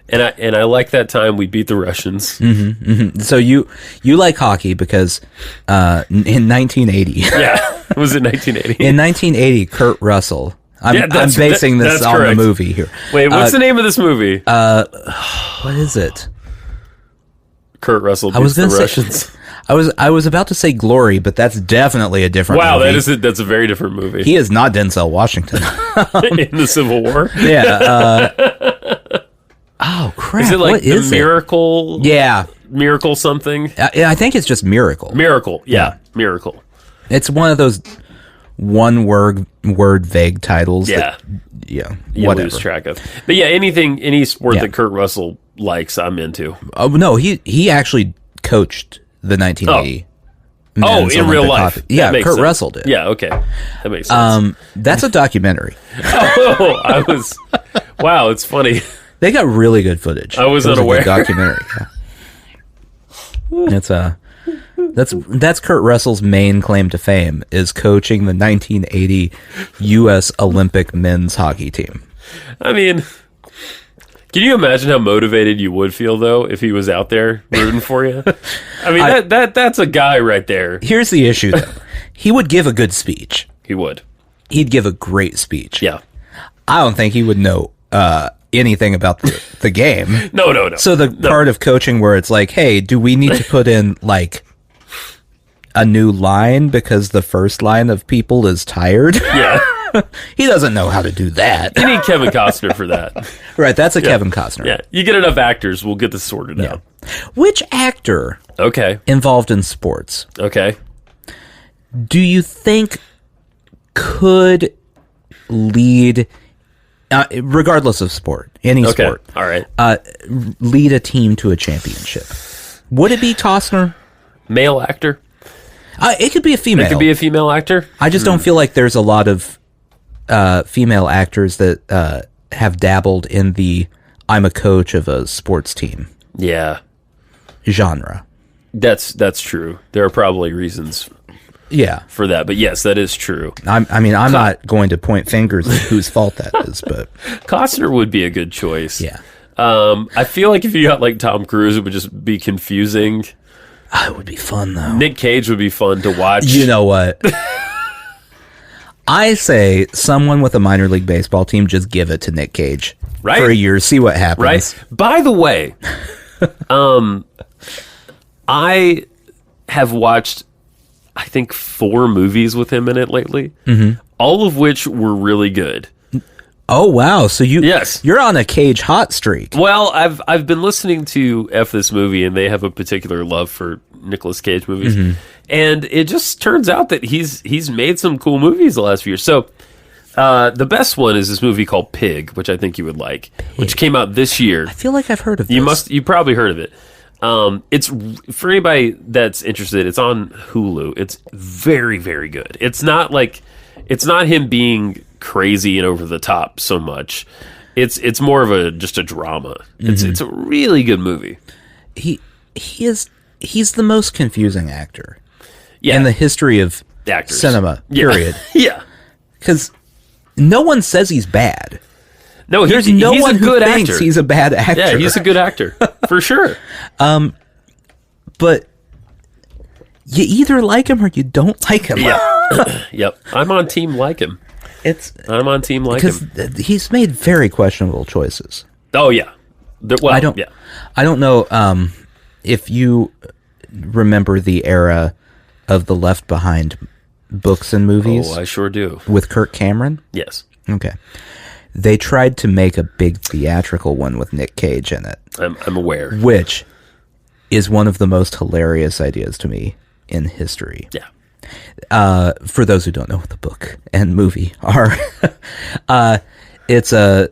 And I like that time we beat the Russians. Mm-hmm, mm-hmm. So you like hockey because in 1980. Yeah. Was it 1980? In 1980, Kurt Russell. I'm basing this on the movie here. Wait, what's the name of this movie? What is it? Kurt Russell beats the Russians. I was about to say Glory, but that's definitely a different movie. That's a very different movie. He is not Denzel Washington. In the Civil War? Yeah. Oh, crap. Is it like the Miracle? Yeah. Miracle something? I think it's just Miracle. Miracle. Yeah. Miracle. It's one of those one word vague titles. Yeah. You whatever. Lose track of. But yeah, any sport that Kurt Russell likes, I'm into. Oh, no, he actually coached the 1980. In real life. Hockey. Yeah, Kurt Russell did. Yeah, okay. That makes sense. That's a documentary. Wow, it's funny. They got really good footage. I was unaware. A documentary. Yeah. That's Kurt Russell's main claim to fame, is coaching the 1980 U.S. Olympic men's hockey team. I mean, can you imagine how motivated you would feel, though, if he was out there rooting for you? I mean, that's a guy right there. Here's the issue, though. He would give a good speech. He would. He'd give a great speech. Yeah. I don't think he would know anything about the game. No. So part of coaching where it's like, hey, do we need to put in, like, a new line because the first line of people is tired? Yeah. He doesn't know how to do that. You need Kevin Costner for that. Right, that's a Kevin Costner. Yeah, you get enough actors, we'll get this sorted out. Which actor involved in sports do you think could lead, regardless of sport, any sport, all right, lead a team to a championship? Would it be Costner? Male actor? It could be a female. It could be a female actor? I just don't feel like there's a lot of female actors that have dabbled in the I'm a coach of a sports team genre. That's true. There are probably reasons for that, but yes, that is true. I'm not going to point fingers at whose fault that is, but Costner would be a good choice. Yeah. I feel like if you got like Tom Cruise, it would just be confusing. It would be fun, though. Nick Cage would be fun to watch. You know what? I say someone with a minor league baseball team, just give it to Nick Cage for a year, see what happens. Right. By the way, I have watched, I think, 4 movies with him in it lately, all of which were really good. Oh, wow. So you're on a Cage hot streak. Well, I've been listening to F This Movie, and they have a particular love for Nicolas Cage movies. And it just turns out that he's made some cool movies the last few years. So the best one is this movie called Pig, which I think you would like, which came out this year. I feel like I've heard of this. You probably heard of it. It's, for anybody that's interested, it's on Hulu. It's very, very good. It's not him being crazy and over the top so much. It's more of just a drama. It's a really good movie. He's the most confusing actor in the history of cinema, period. Yeah. Because no one says he's bad. No, he's a who good thinks actor. He's a bad actor. Yeah, he's a good actor, for sure. But you either like him or you don't like him. Yeah. Yep. I'm on team like him. I'm on team like him. Because he's made very questionable choices. Oh, yeah. I don't know if you remember the era of the Left Behind books and movies. Oh, I sure do. With Kirk Cameron? Yes. Okay. They tried to make a big theatrical one with Nick Cage in it. I'm aware. Which is one of the most hilarious ideas to me in history. Yeah. For those who don't know what the book and movie are, it's a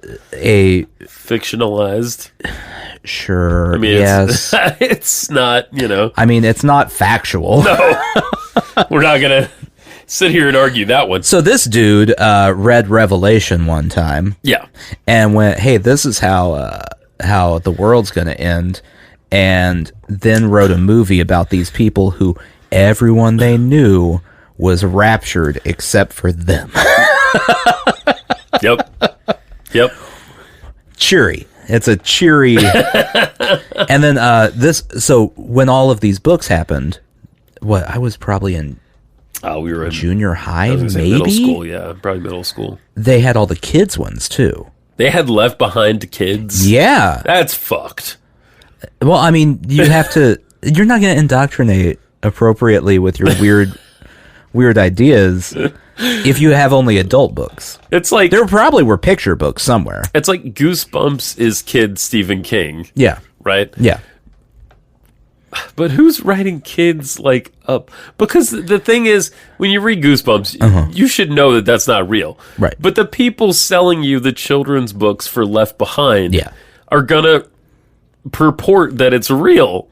fictionalized. Sure. I mean, yes. It's not, I mean, it's not factual. No. We're not going to sit here and argue that one. So this dude read Revelation one time. Yeah. And went, hey, this is how the world's going to end. And then wrote a movie about these people who everyone they knew was raptured except for them. Yep. Cheery. It's a cheery. And then so when all of these books happened, I was probably in we were in junior high, maybe middle school. Yeah, probably middle school. They had all the kids ones too. They had Left Behind kids. Yeah, that's fucked. Well, I mean, you're not going to indoctrinate appropriately with your weird ideas if you have only adult books. It's like there probably were picture books somewhere. It's like Goosebumps is kid Stephen King. Yeah. Right? Yeah. But who's writing kids like up? Because the thing is, when you read Goosebumps, you should know that that's not real. Right. But the people selling you the children's books for Left Behind are gonna purport that it's real.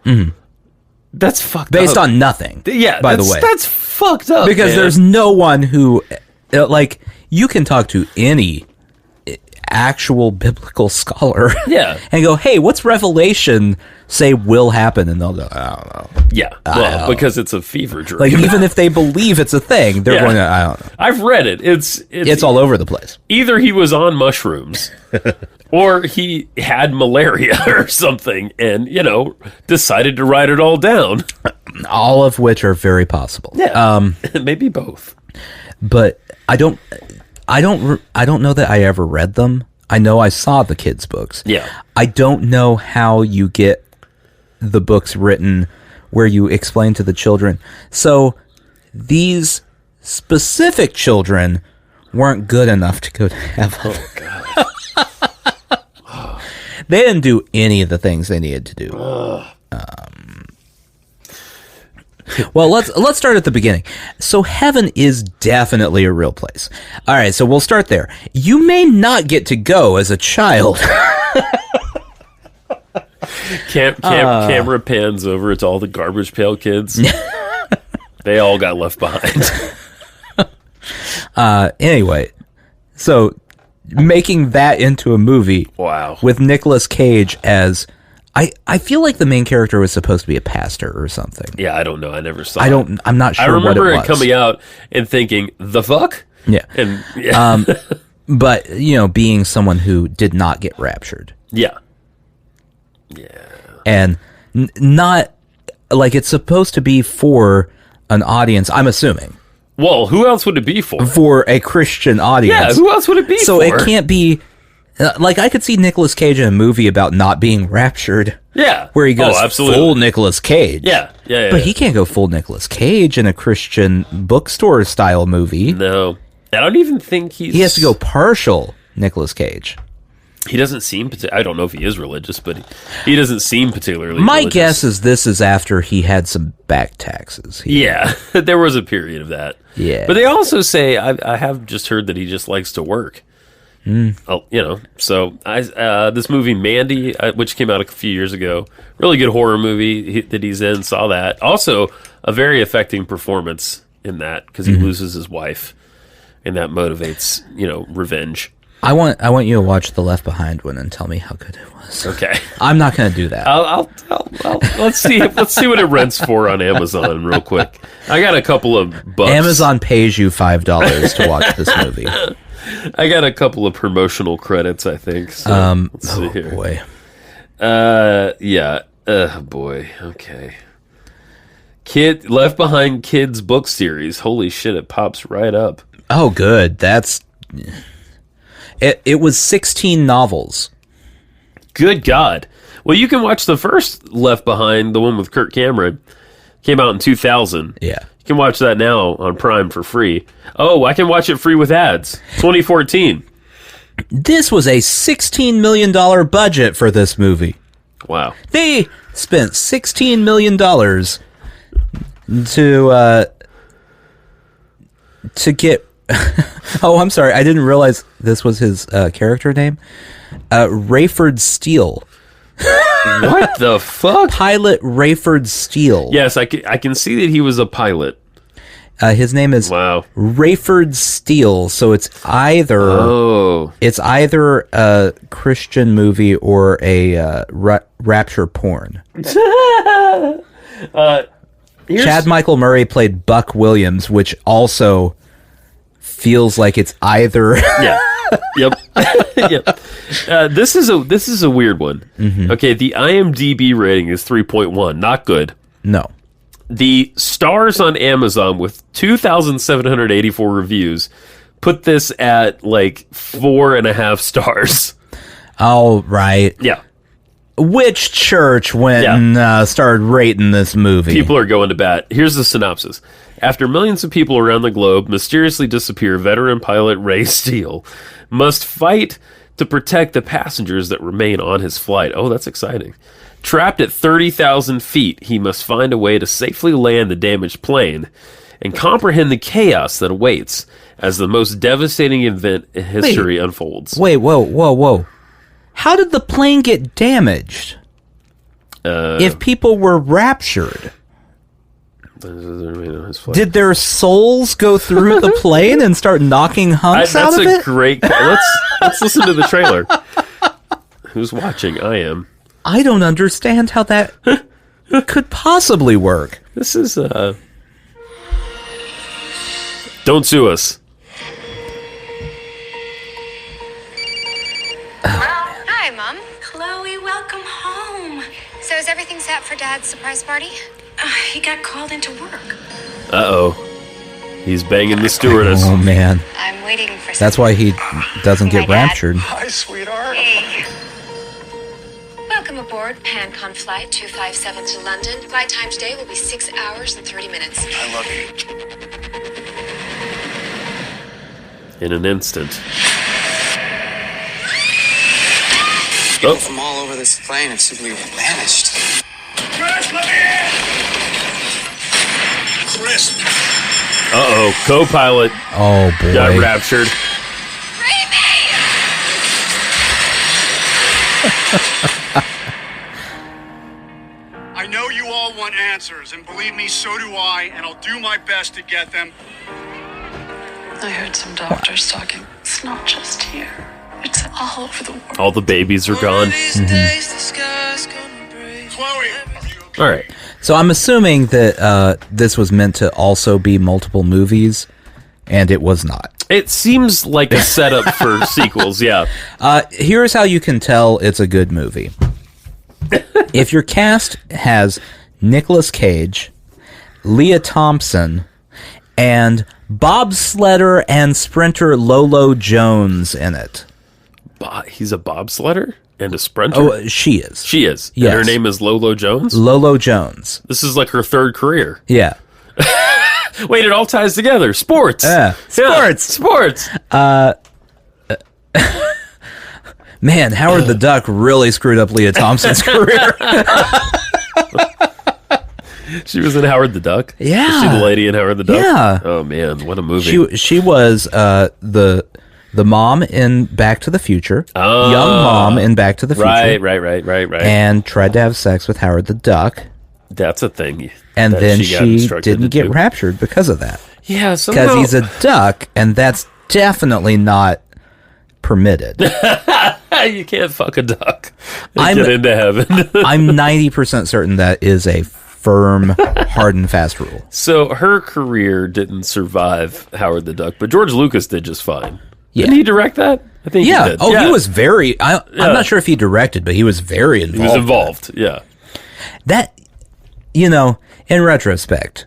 That's fucked up. Based on nothing. Yeah. By the way, that's fucked up. Because there's no one who, like, you can talk to any actual biblical scholar and go, hey, what's Revelation say will happen? And they'll go, I don't know. Yeah, well, because it's a fever dream. Like, even if they believe it's a thing, they're going, I don't know. I've read it. It's all over the place. Either he was on mushrooms or he had malaria or something and, decided to write it all down. All of which are very possible. Yeah, maybe both. But I don't know that I ever read them. I know I saw the kids' books. Yeah. I don't know how you get the books written where you explain to the children. So these specific children weren't good enough to go to heaven. Oh, God. They didn't do any of the things they needed to do. Well, let's start at the beginning. So heaven is definitely a real place. All right, so we'll start there. You may not get to go as a child. Camera pans over to all the Garbage Pail Kids. They all got left behind. Anyway, so making that into a movie. Wow. With Nicolas Cage as... I feel like the main character was supposed to be a pastor or something. Yeah, I don't know. I never saw it. I'm not sure what it was. I remember it coming out and thinking, the fuck? Yeah. And but, being someone who did not get raptured. Yeah. And not, like, it's supposed to be for an audience, I'm assuming. Well, who else would it be for? For a Christian audience. Yeah, who else would it be for? So it can't be... Like, I could see Nicolas Cage in a movie about not being raptured. Yeah. Where he goes full Nicolas Cage. Yeah. But he can't go full Nicolas Cage in a Christian bookstore-style movie. No. I don't even think He has to go partial Nicolas Cage. He doesn't seem... I don't know if he is religious, but he doesn't seem particularly My religious. guess is this is after he had some back taxes. Yeah. There was a period of that. Yeah. But they also say... I have just heard that he just likes to work. So this movie Mandy, which came out a few years ago, really good horror movie that he's in, saw that. Also, a very affecting performance in that because he loses his wife, and that motivates revenge. I want you to watch the Left Behind one and tell me how good it was. Okay, I'm not going to do that. I'll let's see what it rents for on Amazon real quick. I got a couple of bucks. Amazon pays you $5 to watch this movie. I got a couple of promotional credits, I think. So, let's see here. Boy. Yeah. Boy. Okay. Left Behind Kids book series. Holy shit, it pops right up. Oh, good. That's... It was 16 novels. Good God. Well, you can watch the first Left Behind, the one with Kirk Cameron. Came out in 2000. Yeah. You can watch that now on Prime for free. Oh, I can watch it free with ads. 2014. This was a $16 million budget for this movie. Wow. They spent $16 million to get... Oh, I'm sorry. I didn't realize this was his character name. Rayford Steele. What the fuck? Pilot Rayford Steele. Yes, I can see that he was a pilot. His name is Rayford Steele, so it's either a Christian movie or a rapture porn. Chad Michael Murray played Buck Williams, which also feels like it's either. Yeah. Yep. Yep. This is a weird one. Mm-hmm. Okay, the IMDb rating is 3.1. Not good. No. The stars on Amazon with 2,784 reviews put this at like 4.5 stars. Oh, right. Yeah. Which church went and started rating this movie? People are going to bat. Here's the synopsis. After millions of people around the globe mysteriously disappear, veteran pilot Ray Steele must fight to protect the passengers that remain on his flight. Oh, that's exciting. Trapped at 30,000 feet, he must find a way to safely land the damaged plane and comprehend the chaos that awaits as the most devastating event in history unfolds. Wait, whoa. How did the plane get damaged? If people were raptured? Did their souls go through the plane and start knocking hunks out of it? That's a great... Let's listen to the trailer. Who's watching? I am. I don't understand how that could possibly work. This is... Don't sue us. Hi, Mom. Chloe, welcome home. So is everything set for Dad's surprise party? He got called into work. Uh-oh. He's banging the stewardess. Oh, man. I'm waiting for That's why he doesn't get raptured. Hi, sweetheart. Hey. Welcome aboard PanCon Flight 257 to London. Flight time today will be 6 hours and 30 minutes. I love you. In an instant. People from all over this plane have simply vanished. Chris, let me in! Chris! Uh-oh, co-pilot Oh, boy. got raptured. I know you all want answers, and believe me, so do I, and I'll do my best to get them. I heard some doctors talking. It's not just here. It's all over the world. All the babies are gone. Chloe! All right. So I'm assuming that this was meant to also be multiple movies, and it was not. It seems like a setup for sequels, yeah. Here's how you can tell it's a good movie. If your cast has Nicolas Cage, Leah Thompson, and bobsledder and sprinter Lolo Jones in it. He's a bobsledder and a sprinter? Oh, she is. She is. Yes. And her name is Lolo Jones? Lolo Jones. This is like her third career. Yeah. Wait, it all ties together. Sports. Sports. Yeah, sports. Man, Howard the Duck really screwed up Leah Thompson's career. She was in Howard the Duck? Yeah. Was she the lady in Howard the Duck? Yeah. Oh, man, what a movie. She was the mom in Back to the Future. Oh. Young mom in Back to the Future. Right. And tried to have sex with Howard the Duck. That's a thing. And that then got she instructed didn't to get do. raptured because of that. Yeah, somehow. Because he's a duck, and that's definitely not permitted. You can't fuck a duck and get into heaven. I'm 90% certain that is a firm, hard and fast rule. So her career didn't survive Howard the Duck, but George Lucas did just fine. Yeah. Didn't he direct that? I think he did. Oh, he was very... I'm not sure if he directed, but he was very involved. He was involved, yeah. That, in retrospect,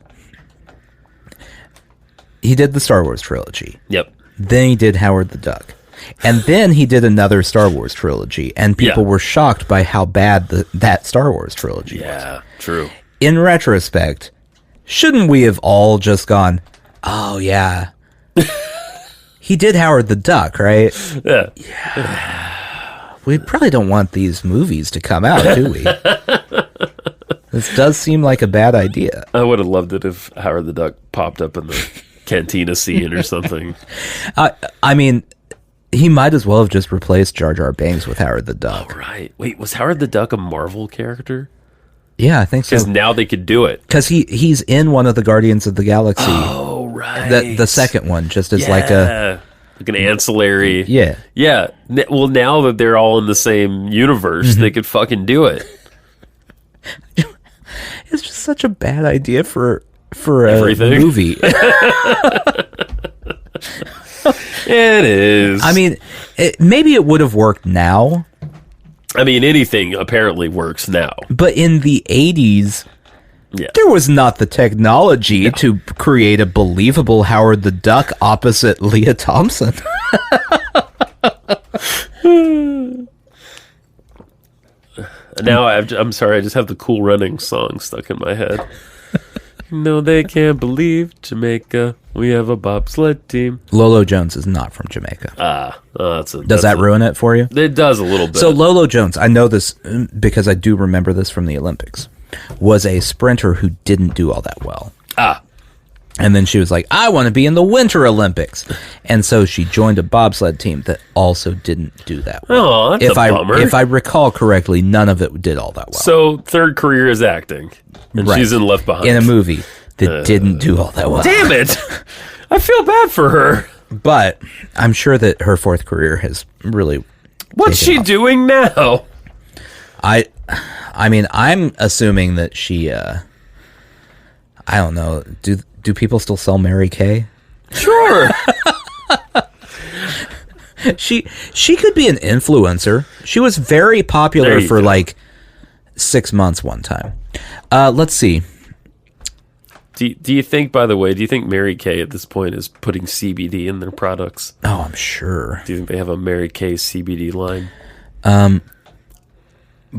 he did the Star Wars trilogy. Yep. Then he did Howard the Duck. And then he did another Star Wars trilogy, and people were shocked by how bad that Star Wars trilogy was. Yeah, true. In retrospect, shouldn't we have all just gone, oh, yeah, he did Howard the Duck, right? Yeah. We probably don't want these movies to come out, do we? This does seem like a bad idea. I would have loved it if Howard the Duck popped up in the cantina scene or something. I mean, he might as well have just replaced Jar Jar Binks with Howard the Duck. Oh, right. Wait, was Howard the Duck a Marvel character? Yeah, I think so. Because now they could do it. Because he's in one of the Guardians of the Galaxy. Oh, right. The second one, just as like an ancillary. Yeah. Yeah. Well, now that they're all in the same universe, they could fucking do it. It's just such a bad idea for Everything. a movie. It is. I mean, maybe it would have worked now. I mean, anything apparently works now. But in the 80s, Yeah. there was not the technology to create a believable Howard the Duck opposite Leah Thompson. Now I'm sorry, I just have the Cool Running song stuck in my head. No, they can't believe Jamaica. We have a bobsled team. Lolo Jones is not from Jamaica. Does that ruin it for you? It does a little bit. So Lolo Jones, I know this because I do remember this from the Olympics, was a sprinter who didn't do all that well. And then she was like, I want to be in the Winter Olympics. And so she joined a bobsled team that also didn't do that well. Oh, that's a bummer. If I recall correctly, none of it did all that well. So third career is acting. And she's in Left Behind. In a movie that didn't do all that well. Damn it! I feel bad for her. But I'm sure that her fourth career has really... What's she doing now? I mean, I'm assuming that she... I don't know. Do people still sell Mary Kay? Sure. She could be an influencer. She was very popular for like 6 months one time. Let's see. Do you think, by the way, Mary Kay at this point is putting CBD in their products? Oh, I'm sure. Do you think they have a Mary Kay CBD line?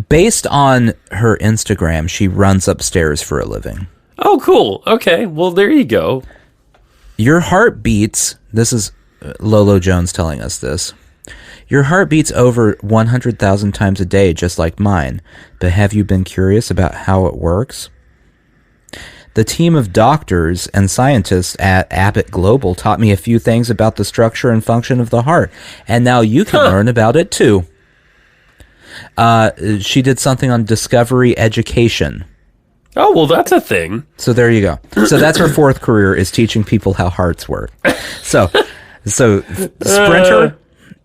Based on her Instagram, she runs upstairs for a living. Oh, cool. Okay. Well, there you go. Your heart beats. This is Lolo Jones telling us this. Your heart beats over 100,000 times a day, just like mine. But have you been curious about how it works? The team of doctors and scientists at Abbott Global taught me a few things about the structure and function of the heart. And now you can learn about it, too. She did something on Discovery Education. Oh, well, that's a thing. So there you go. So that's her fourth career, is teaching people how hearts work. So sprinter,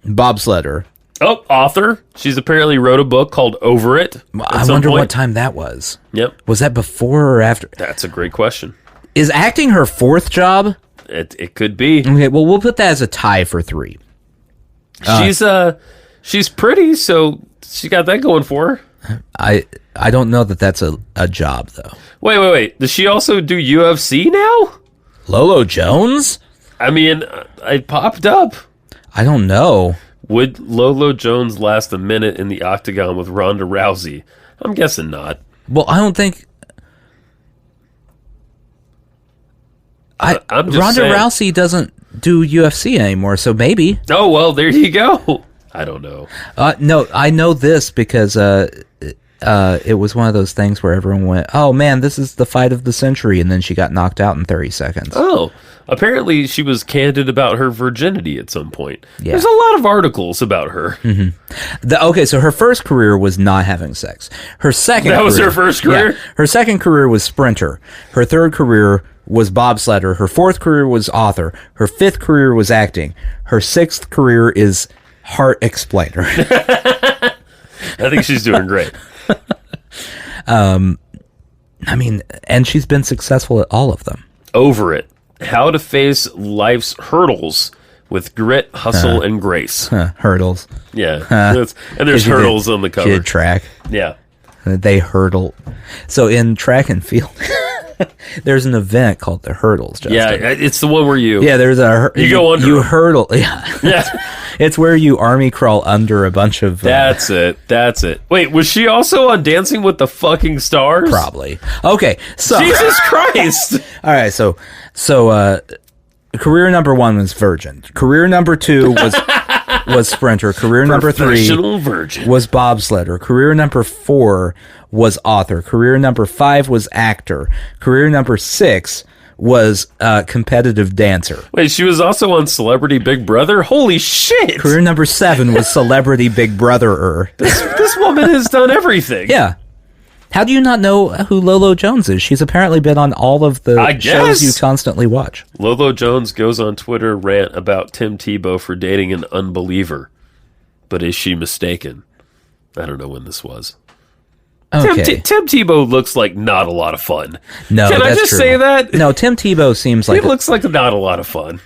bobsledder. Oh, author. She's apparently wrote a book called Over It. I wonder what time that was. Yep. Was that before or after? That's a great question. Is acting her fourth job? It could be. Okay, well, we'll put that as a tie for 3. She's pretty, so she got that going for her. I don't know that that's a job, though. Wait. Does she also do UFC now? Lolo Jones? I mean, it popped up. I don't know. Would Lolo Jones last a minute in the octagon with Ronda Rousey? I'm guessing not. Well, I don't think... I'm just Ronda saying. Rousey doesn't do UFC anymore, so maybe. Oh, well, there you go. I don't know. No, I know this because it was one of those things where everyone went, oh man, this is the fight of the century, and then she got knocked out in 30 seconds. Oh, apparently she was candid about her virginity at some point. Yeah. There's a lot of articles about her. Mm-hmm. Okay, so her first career was not having sex. Her second That was her first career? Yeah, her second career was sprinter. Her third career was bobsledder. Her fourth career was author. Her fifth career was acting. Her sixth career is heart explainer. I think she's doing great. I mean, and she's been successful at all of them. Over It. How to face life's hurdles with grit, hustle, and grace. Hurdles. Yeah. And there's hurdles on the cover. She did track. Yeah. They hurdle. So in track and field, there's an event called the hurdles, Justin. Yeah, it's the one where you... Yeah, there's a... You go under. You hurdle. Yeah. Yeah. It's where you army crawl under a bunch of... That's it. Wait, was she also on Dancing with the Fucking Stars? Probably. Okay, so... Jesus Christ! All right, so career number 1 was virgin. Career number 2 was sprinter. Career number 3 virgin. was bobsledder. Career number 4 was author. Career number 5 was actor. Career number 6 was competitive dancer. Wait, she was also on Celebrity Big Brother? Holy shit! Career number 7 was Celebrity Big Brother-er. This woman has done everything. Yeah. How do you not know who Lolo Jones is? She's apparently been on all of the shows you constantly watch. Lolo Jones goes on Twitter rant about Tim Tebow for dating an unbeliever. But is she mistaken? I don't know when this was. Okay. Tim Tebow looks like not a lot of fun. No, Can I that's just true. say that? No, Tim Tebow seems like... He looks like not a lot of fun.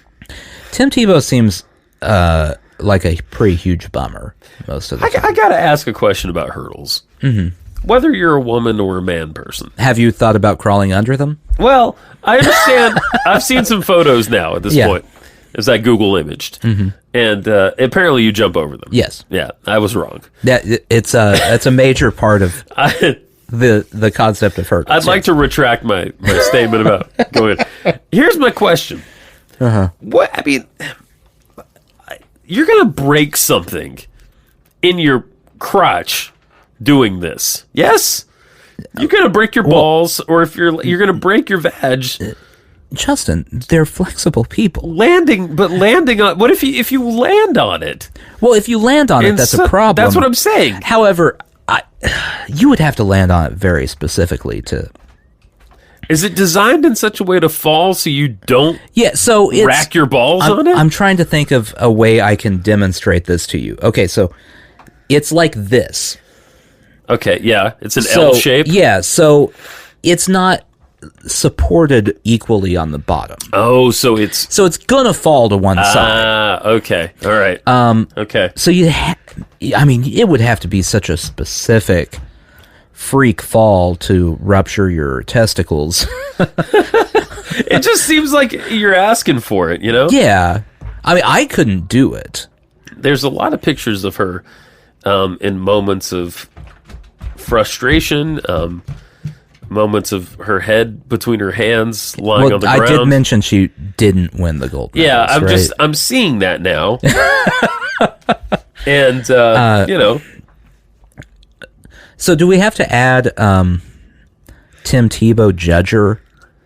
Tim Tebow seems like a pretty huge bummer most of the time. I gotta ask a question about hurdles. Mm-hmm. Whether you're a woman or a man person. Have you thought about crawling under them? Well, I understand. I've seen some photos now at this point. As I Google imaged. Mm-hmm. And apparently you jump over them. Yes. Yeah, I was wrong. It's a major part of... the concept of hurdles. I'd like to retract my statement about going. Here's my question. What I mean, you're gonna break something in your crotch doing this. Yes, you're gonna break your balls, or if you're gonna break your vag. Justin, they're flexible people. Landing on. What if you land on it? Well, if you land on it, that's a problem. That's what I'm saying. However, you would have to land on it very specifically to. Is it designed in such a way to fall so you don't rack your balls on it? I'm trying to think of a way I can demonstrate this to you. Okay, so it's like this. Okay, yeah. It's an L shape? Yeah, so it's not supported equally on the bottom. Oh, so it's going to fall to one side. Ah, okay. All right. Okay. So it would have to be such a specific freak fall to rupture your testicles. It just seems like you're asking for it, you know? Yeah. I mean, I couldn't do it. There's a lot of pictures of her in moments of frustration, moments of her head between her hands lying on the ground. I did mention she didn't win the gold medals, yeah, I'm seeing that now. And, you know. So do we have to add Tim Tebow Judger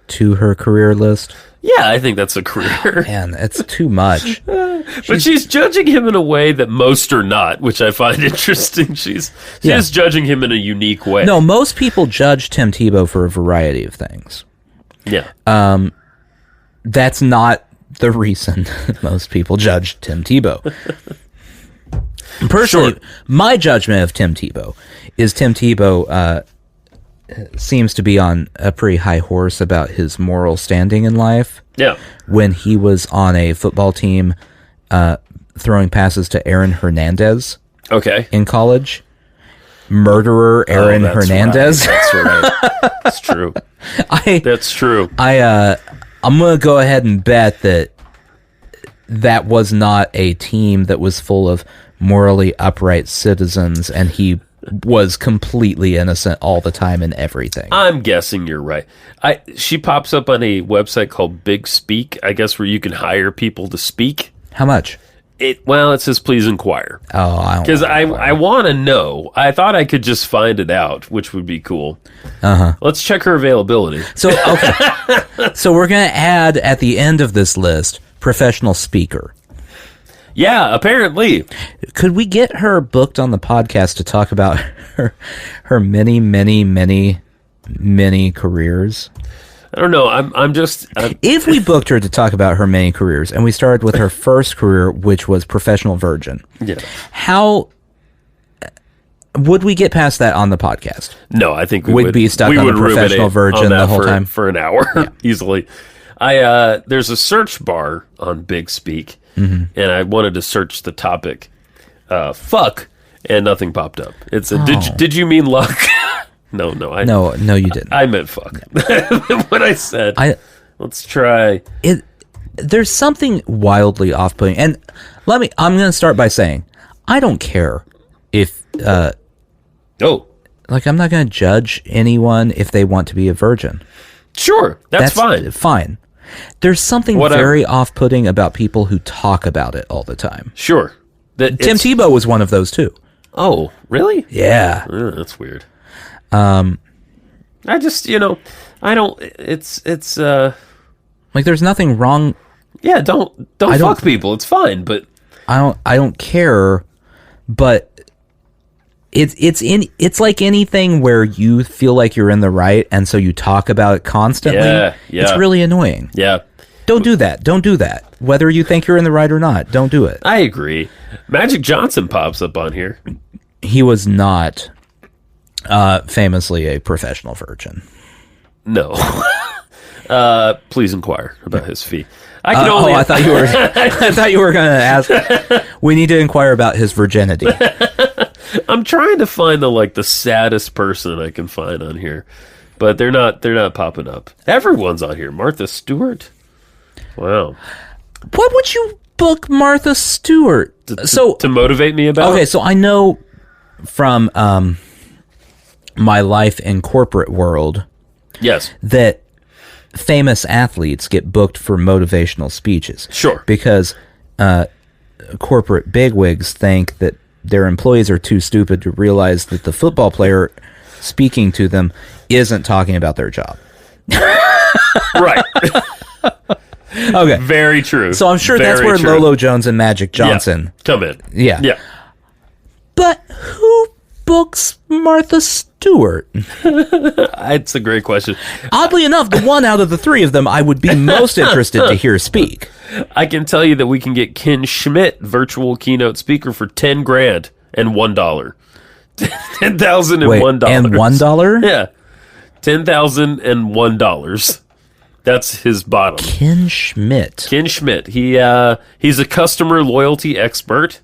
to her career list? Yeah, I think that's a career. Man, it's too much. But she's judging him in a way that most are not, which I find interesting. She is judging him in a unique way. No, most people judge Tim Tebow for a variety of things. Yeah. That's not the reason most people judge Tim Tebow. Personally, my judgment of Tim Tebow is Tim Tebow seems to be on a pretty high horse about his moral standing in life. Yeah. When he was on a football team throwing passes to Aaron Hernandez. Okay. In college. Murderer Aaron Hernandez. Right. That's right. That's true. That's true. I'm going to go ahead and bet that was not a team that was full of morally upright citizens, and he was completely innocent all the time in everything. I'm guessing you're right. She pops up on a website called Big Speak, I guess, where you can hire people to speak. How much? It says please inquire. Oh, I don't because I want to know. I thought I could just find it out, which would be cool. Let's check her availability. So okay, so we're gonna add at the end of this list professional speaker. Yeah, apparently. Could we get her booked on the podcast to talk about her many, many, many, many careers? I don't know. I'm just... If we booked her to talk about her many careers, and we started with her first career, which was professional virgin, how would we get past that on the podcast? No, I think we would be stuck on the professional virgin the whole time for an hour easily. There's a search bar on Big Speak, and I wanted to search the topic, fuck, and nothing popped up. It's a did you mean luck? No, you didn't. I meant fuck. What I said. Let's try. There's something wildly off-putting, and I'm going to start by saying, I don't care if. I'm not going to judge anyone if they want to be a virgin. Sure, that's fine. Fine. There's something very off-putting about people who talk about it all the time. Sure. Tim Tebow was one of those too. Oh, really? Yeah. That's weird. I just, I don't. It's like there's nothing wrong. Yeah, don't fuck people. It's fine, but I don't care. But it's like anything where you feel like you're in the right, and so you talk about it constantly. Yeah. It's really annoying. Yeah. Don't do that. Whether you think you're in the right or not, don't do it. I agree. Magic Johnson pops up on here. He was not famously a professional virgin. No. Please inquire about his fee. I thought you were. I thought you were going to ask. We need to inquire about his virginity. I'm trying to find the saddest person I can find on here, but they're not popping up. Everyone's on here. Martha Stewart. Wow. What would you book Martha Stewart? To motivate me about? Okay, so I know from my life in corporate world, yes, that famous athletes get booked for motivational speeches. Sure. Because corporate bigwigs think that their employees are too stupid to realize that the football player speaking to them isn't talking about their job. Right. Okay. Very true. So I'm sure that's where Lolo Jones and Magic Johnson come in. Yeah. Yeah. But who books Martha Stewart? It's a great question. Oddly enough, the one out of the three of them I would be most interested to hear speak. I can tell you that we can get Ken Schmidt, virtual keynote speaker, for $10,000 and $1. $10,000 and $1. And $1? Yeah. $10,000 and $1. That's his bottom. Ken Schmidt. Ken Schmidt. He's a customer loyalty expert.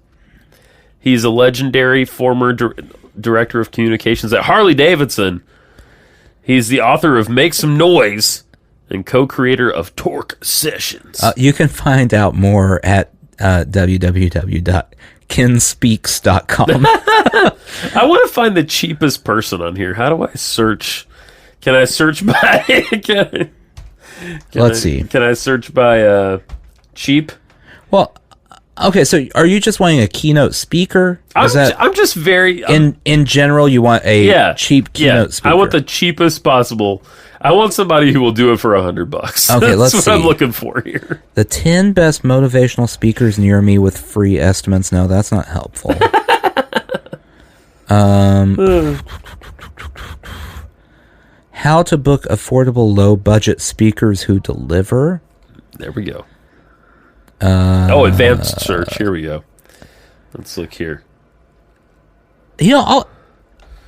He's a legendary former director of communications at Harley-Davidson. He's the author of Make Some Noise and co-creator of Torque Sessions. You can find out more at www.kenspeaks.com. I want to find the cheapest person on here. How do I search? Can I search by... Let's see. Can I search by cheap? Well, okay, so are you just wanting a keynote speaker? I'm just very... in general, you want a cheap keynote speaker? I want the cheapest possible. I want somebody who will do it for $100. Okay, let's That's see. what I'm looking for here. The 10 best motivational speakers near me with free estimates. No, that's not helpful. How to book affordable low-budget speakers who deliver. There we go. Advanced search. Here we go. Let's look here. You know,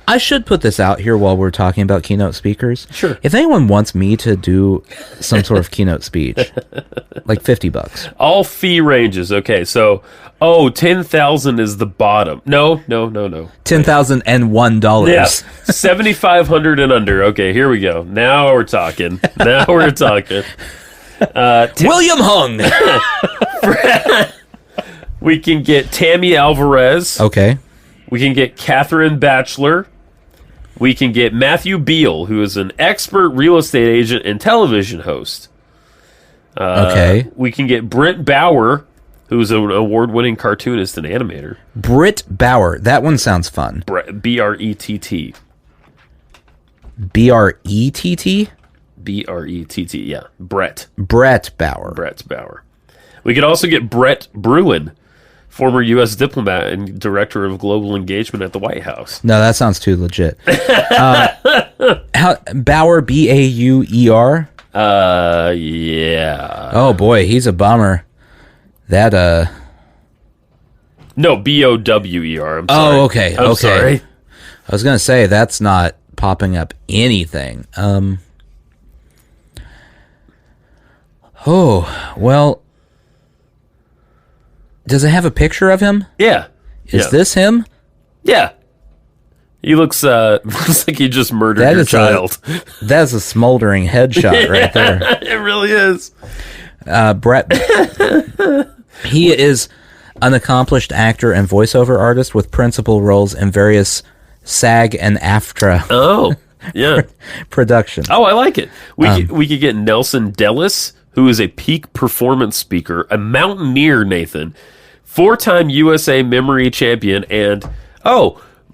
I should put this out here while we're talking about keynote speakers. Sure. If anyone wants me to do some sort of keynote speech, like $50. All fee ranges. Okay, so 10,000 is the bottom. No. $10,001. Yeah, 7,500 and under. Okay, here we go. Now we're talking. William Hung. We can get Tammy Alvarez. Okay. We can get Catherine Batchelor. We can get Matthew Beal, who is an expert real estate agent and television host. Okay. We can get Brent Bauer, who's an award-winning cartoonist and animator. Britt Bauer. That one sounds fun. B-R-E-T-T. B-R-E-T-T? B-R-E-T-T, yeah. Brett Bauer. We could also get Brett Bruin, former U.S. diplomat and director of global engagement at the White House. No, that sounds too legit. Bauer, B-A-U-E-R? Yeah. Oh, boy, he's a bummer. That, No, B-O-W-E-R, I'm sorry. Oh, okay, I'm sorry. I was going to say, that's not popping up anything. Well, does it have a picture of him? Yeah. Is this him? Yeah. He looks like he just murdered your child. That's a smoldering headshot right there. It really is. Brett, he is an accomplished actor and voiceover artist with principal roles in various SAG and AFTRA productions. Oh, I like it. We could get Nelson Dellis, who is a peak performance speaker, a mountaineer, Nathan, 4-time USA memory champion, and,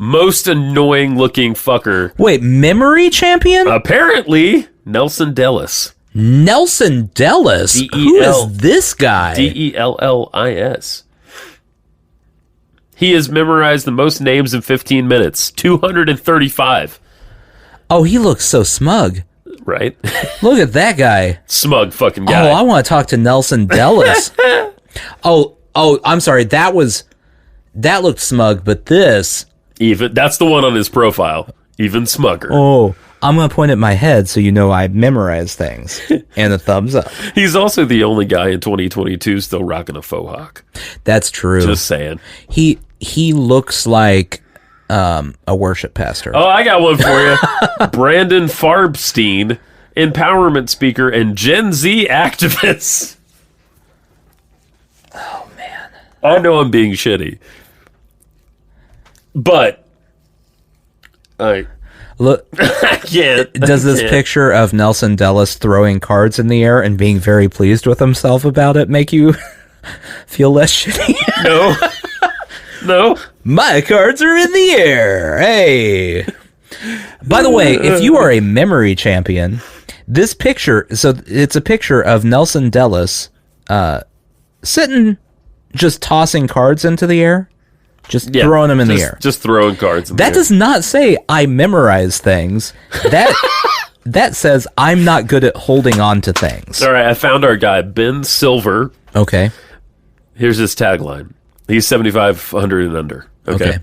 most annoying looking fucker. Wait, memory champion? Apparently, Nelson Dellis. Nelson Dellis? Who is this guy? Dellis. He has memorized the most names in 15 minutes, 235. Oh, he looks so smug. Right? Look at that guy. Smug fucking guy. Oh, I want to talk to Nelson Dellis. Oh, I'm sorry. That looked smug, but this... That's the one on his profile. Even smugger. Oh, I'm going to point at my head so you know I memorize things. And a thumbs up. He's also the only guy in 2022 still rocking a faux hawk. That's true. Just saying. He looks like a worship pastor. Oh, I got one for you. Brandon Farbstein, empowerment speaker and Gen Z activist. Oh, man. I know I'm being shitty. But... Look, I can't. Does this picture of Nelson Dellis throwing cards in the air and being very pleased with himself about it make you feel less shitty? No. No. My cards are in the air. Hey. By the way, if you are a memory champion, this picture, so it's a picture of Nelson Dellis sitting, just tossing cards into the air. Just throwing them in the air. Just throwing cards in the air. That does not say I memorize things. That says I'm not good at holding on to things. All right, I found our guy, Ben Silver. Okay. Here's his tagline. He's 7,500 and under. Okay.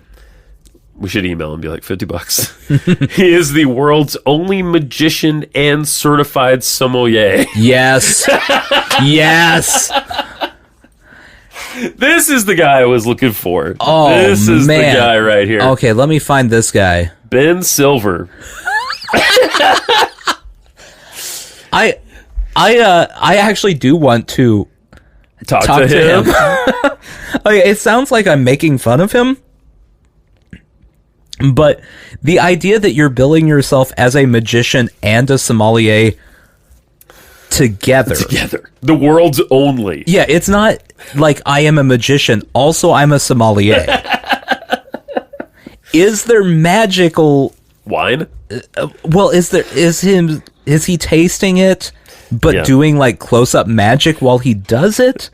We should email him and be like, $50. He is the world's only magician and certified sommelier. Yes. Yes. This is the guy I was looking for. Oh, this is man. the guy right here. Okay, let me find this guy. Ben Silver. I actually do want to talk to him. Okay, it sounds like I'm making fun of him, but the idea that you're billing yourself as a magician and a sommelier together, the world's only. Yeah, it's not like I am a magician, also I'm a sommelier. Is there magical wine? Well, is he tasting it but doing like close-up magic while he does it?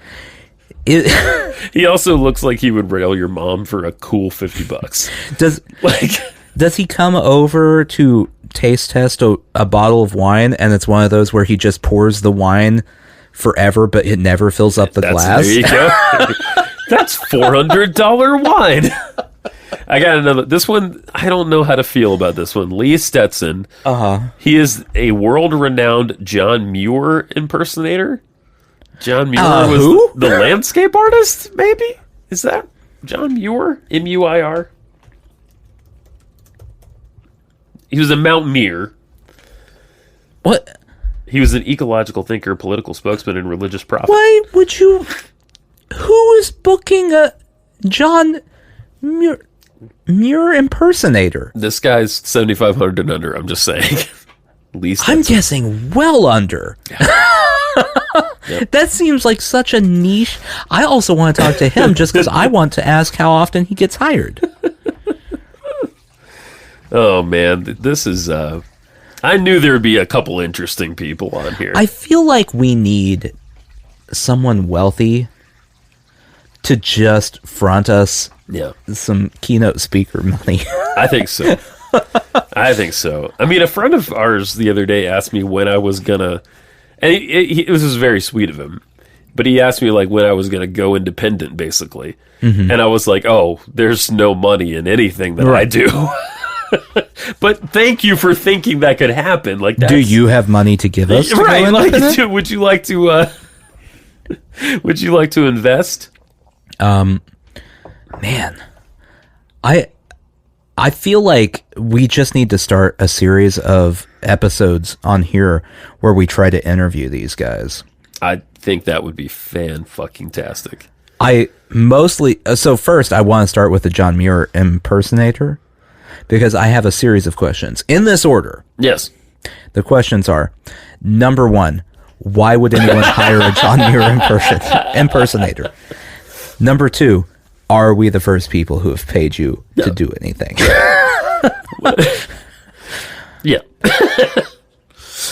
He also looks like he would rail your mom for a cool $50. Does he come over to taste test a bottle of wine, and it's one of those where he just pours the wine forever, but it never fills up the glass? There you go. That's $400 wine. I got another. This one, I don't know how to feel about this one. Lee Stetson. He is a world-renowned John Muir impersonator. John Muir was the landscape artist, maybe? Is that John Muir? M-U-I-R? He was a mountaineer. What? He was an ecological thinker, political spokesman, and religious prophet. Why would you... Who is booking a John Muir impersonator? This guy's 7,500 and under, I'm just saying. At least I'm guessing well under. Yep. That seems like such a niche. I also want to talk to him just because I want to ask how often he gets hired. Oh, man. This is... I knew there would be a couple interesting people on here. I feel like we need someone wealthy to just front us some keynote speaker money. I think so. I mean, a friend of ours the other day asked me when I was going to... And this was very sweet of him. But he asked me like when I was going to go independent, basically. Mm-hmm. And I was like, oh, there's no money in anything that I do. But thank you for thinking that could happen. Like, do you have money to give us? Right? Like, would you like to? Would you like to invest? Man, I feel like we just need to start a series of episodes on here where we try to interview these guys. I think that would be fan-fucking-tastic. So first, I want to start with the John Muir impersonator, because I have a series of questions in this order. Yes. The questions are, number one, why would anyone hire a John Muir impersonator? Number two, are we the first people who have paid you to do anything? Yeah.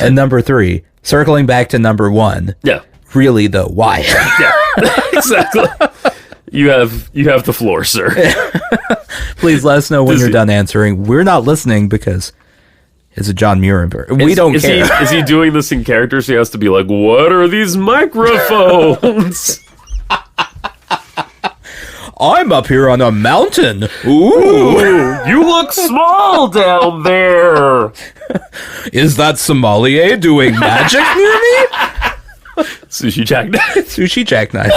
And number three, circling back to number one. Yeah. Really though, why? Yeah. Exactly. You have the floor, sir. Please let us know when you're done answering. We're not listening because it's a John Muir impersonator. We don't care. Is he doing this in character? So he has to be like, what are these microphones? I'm up here on a mountain. Ooh, you look small down there. Is that sommelier doing magic near me? Sushi Jackknife. Sushi Jackknife.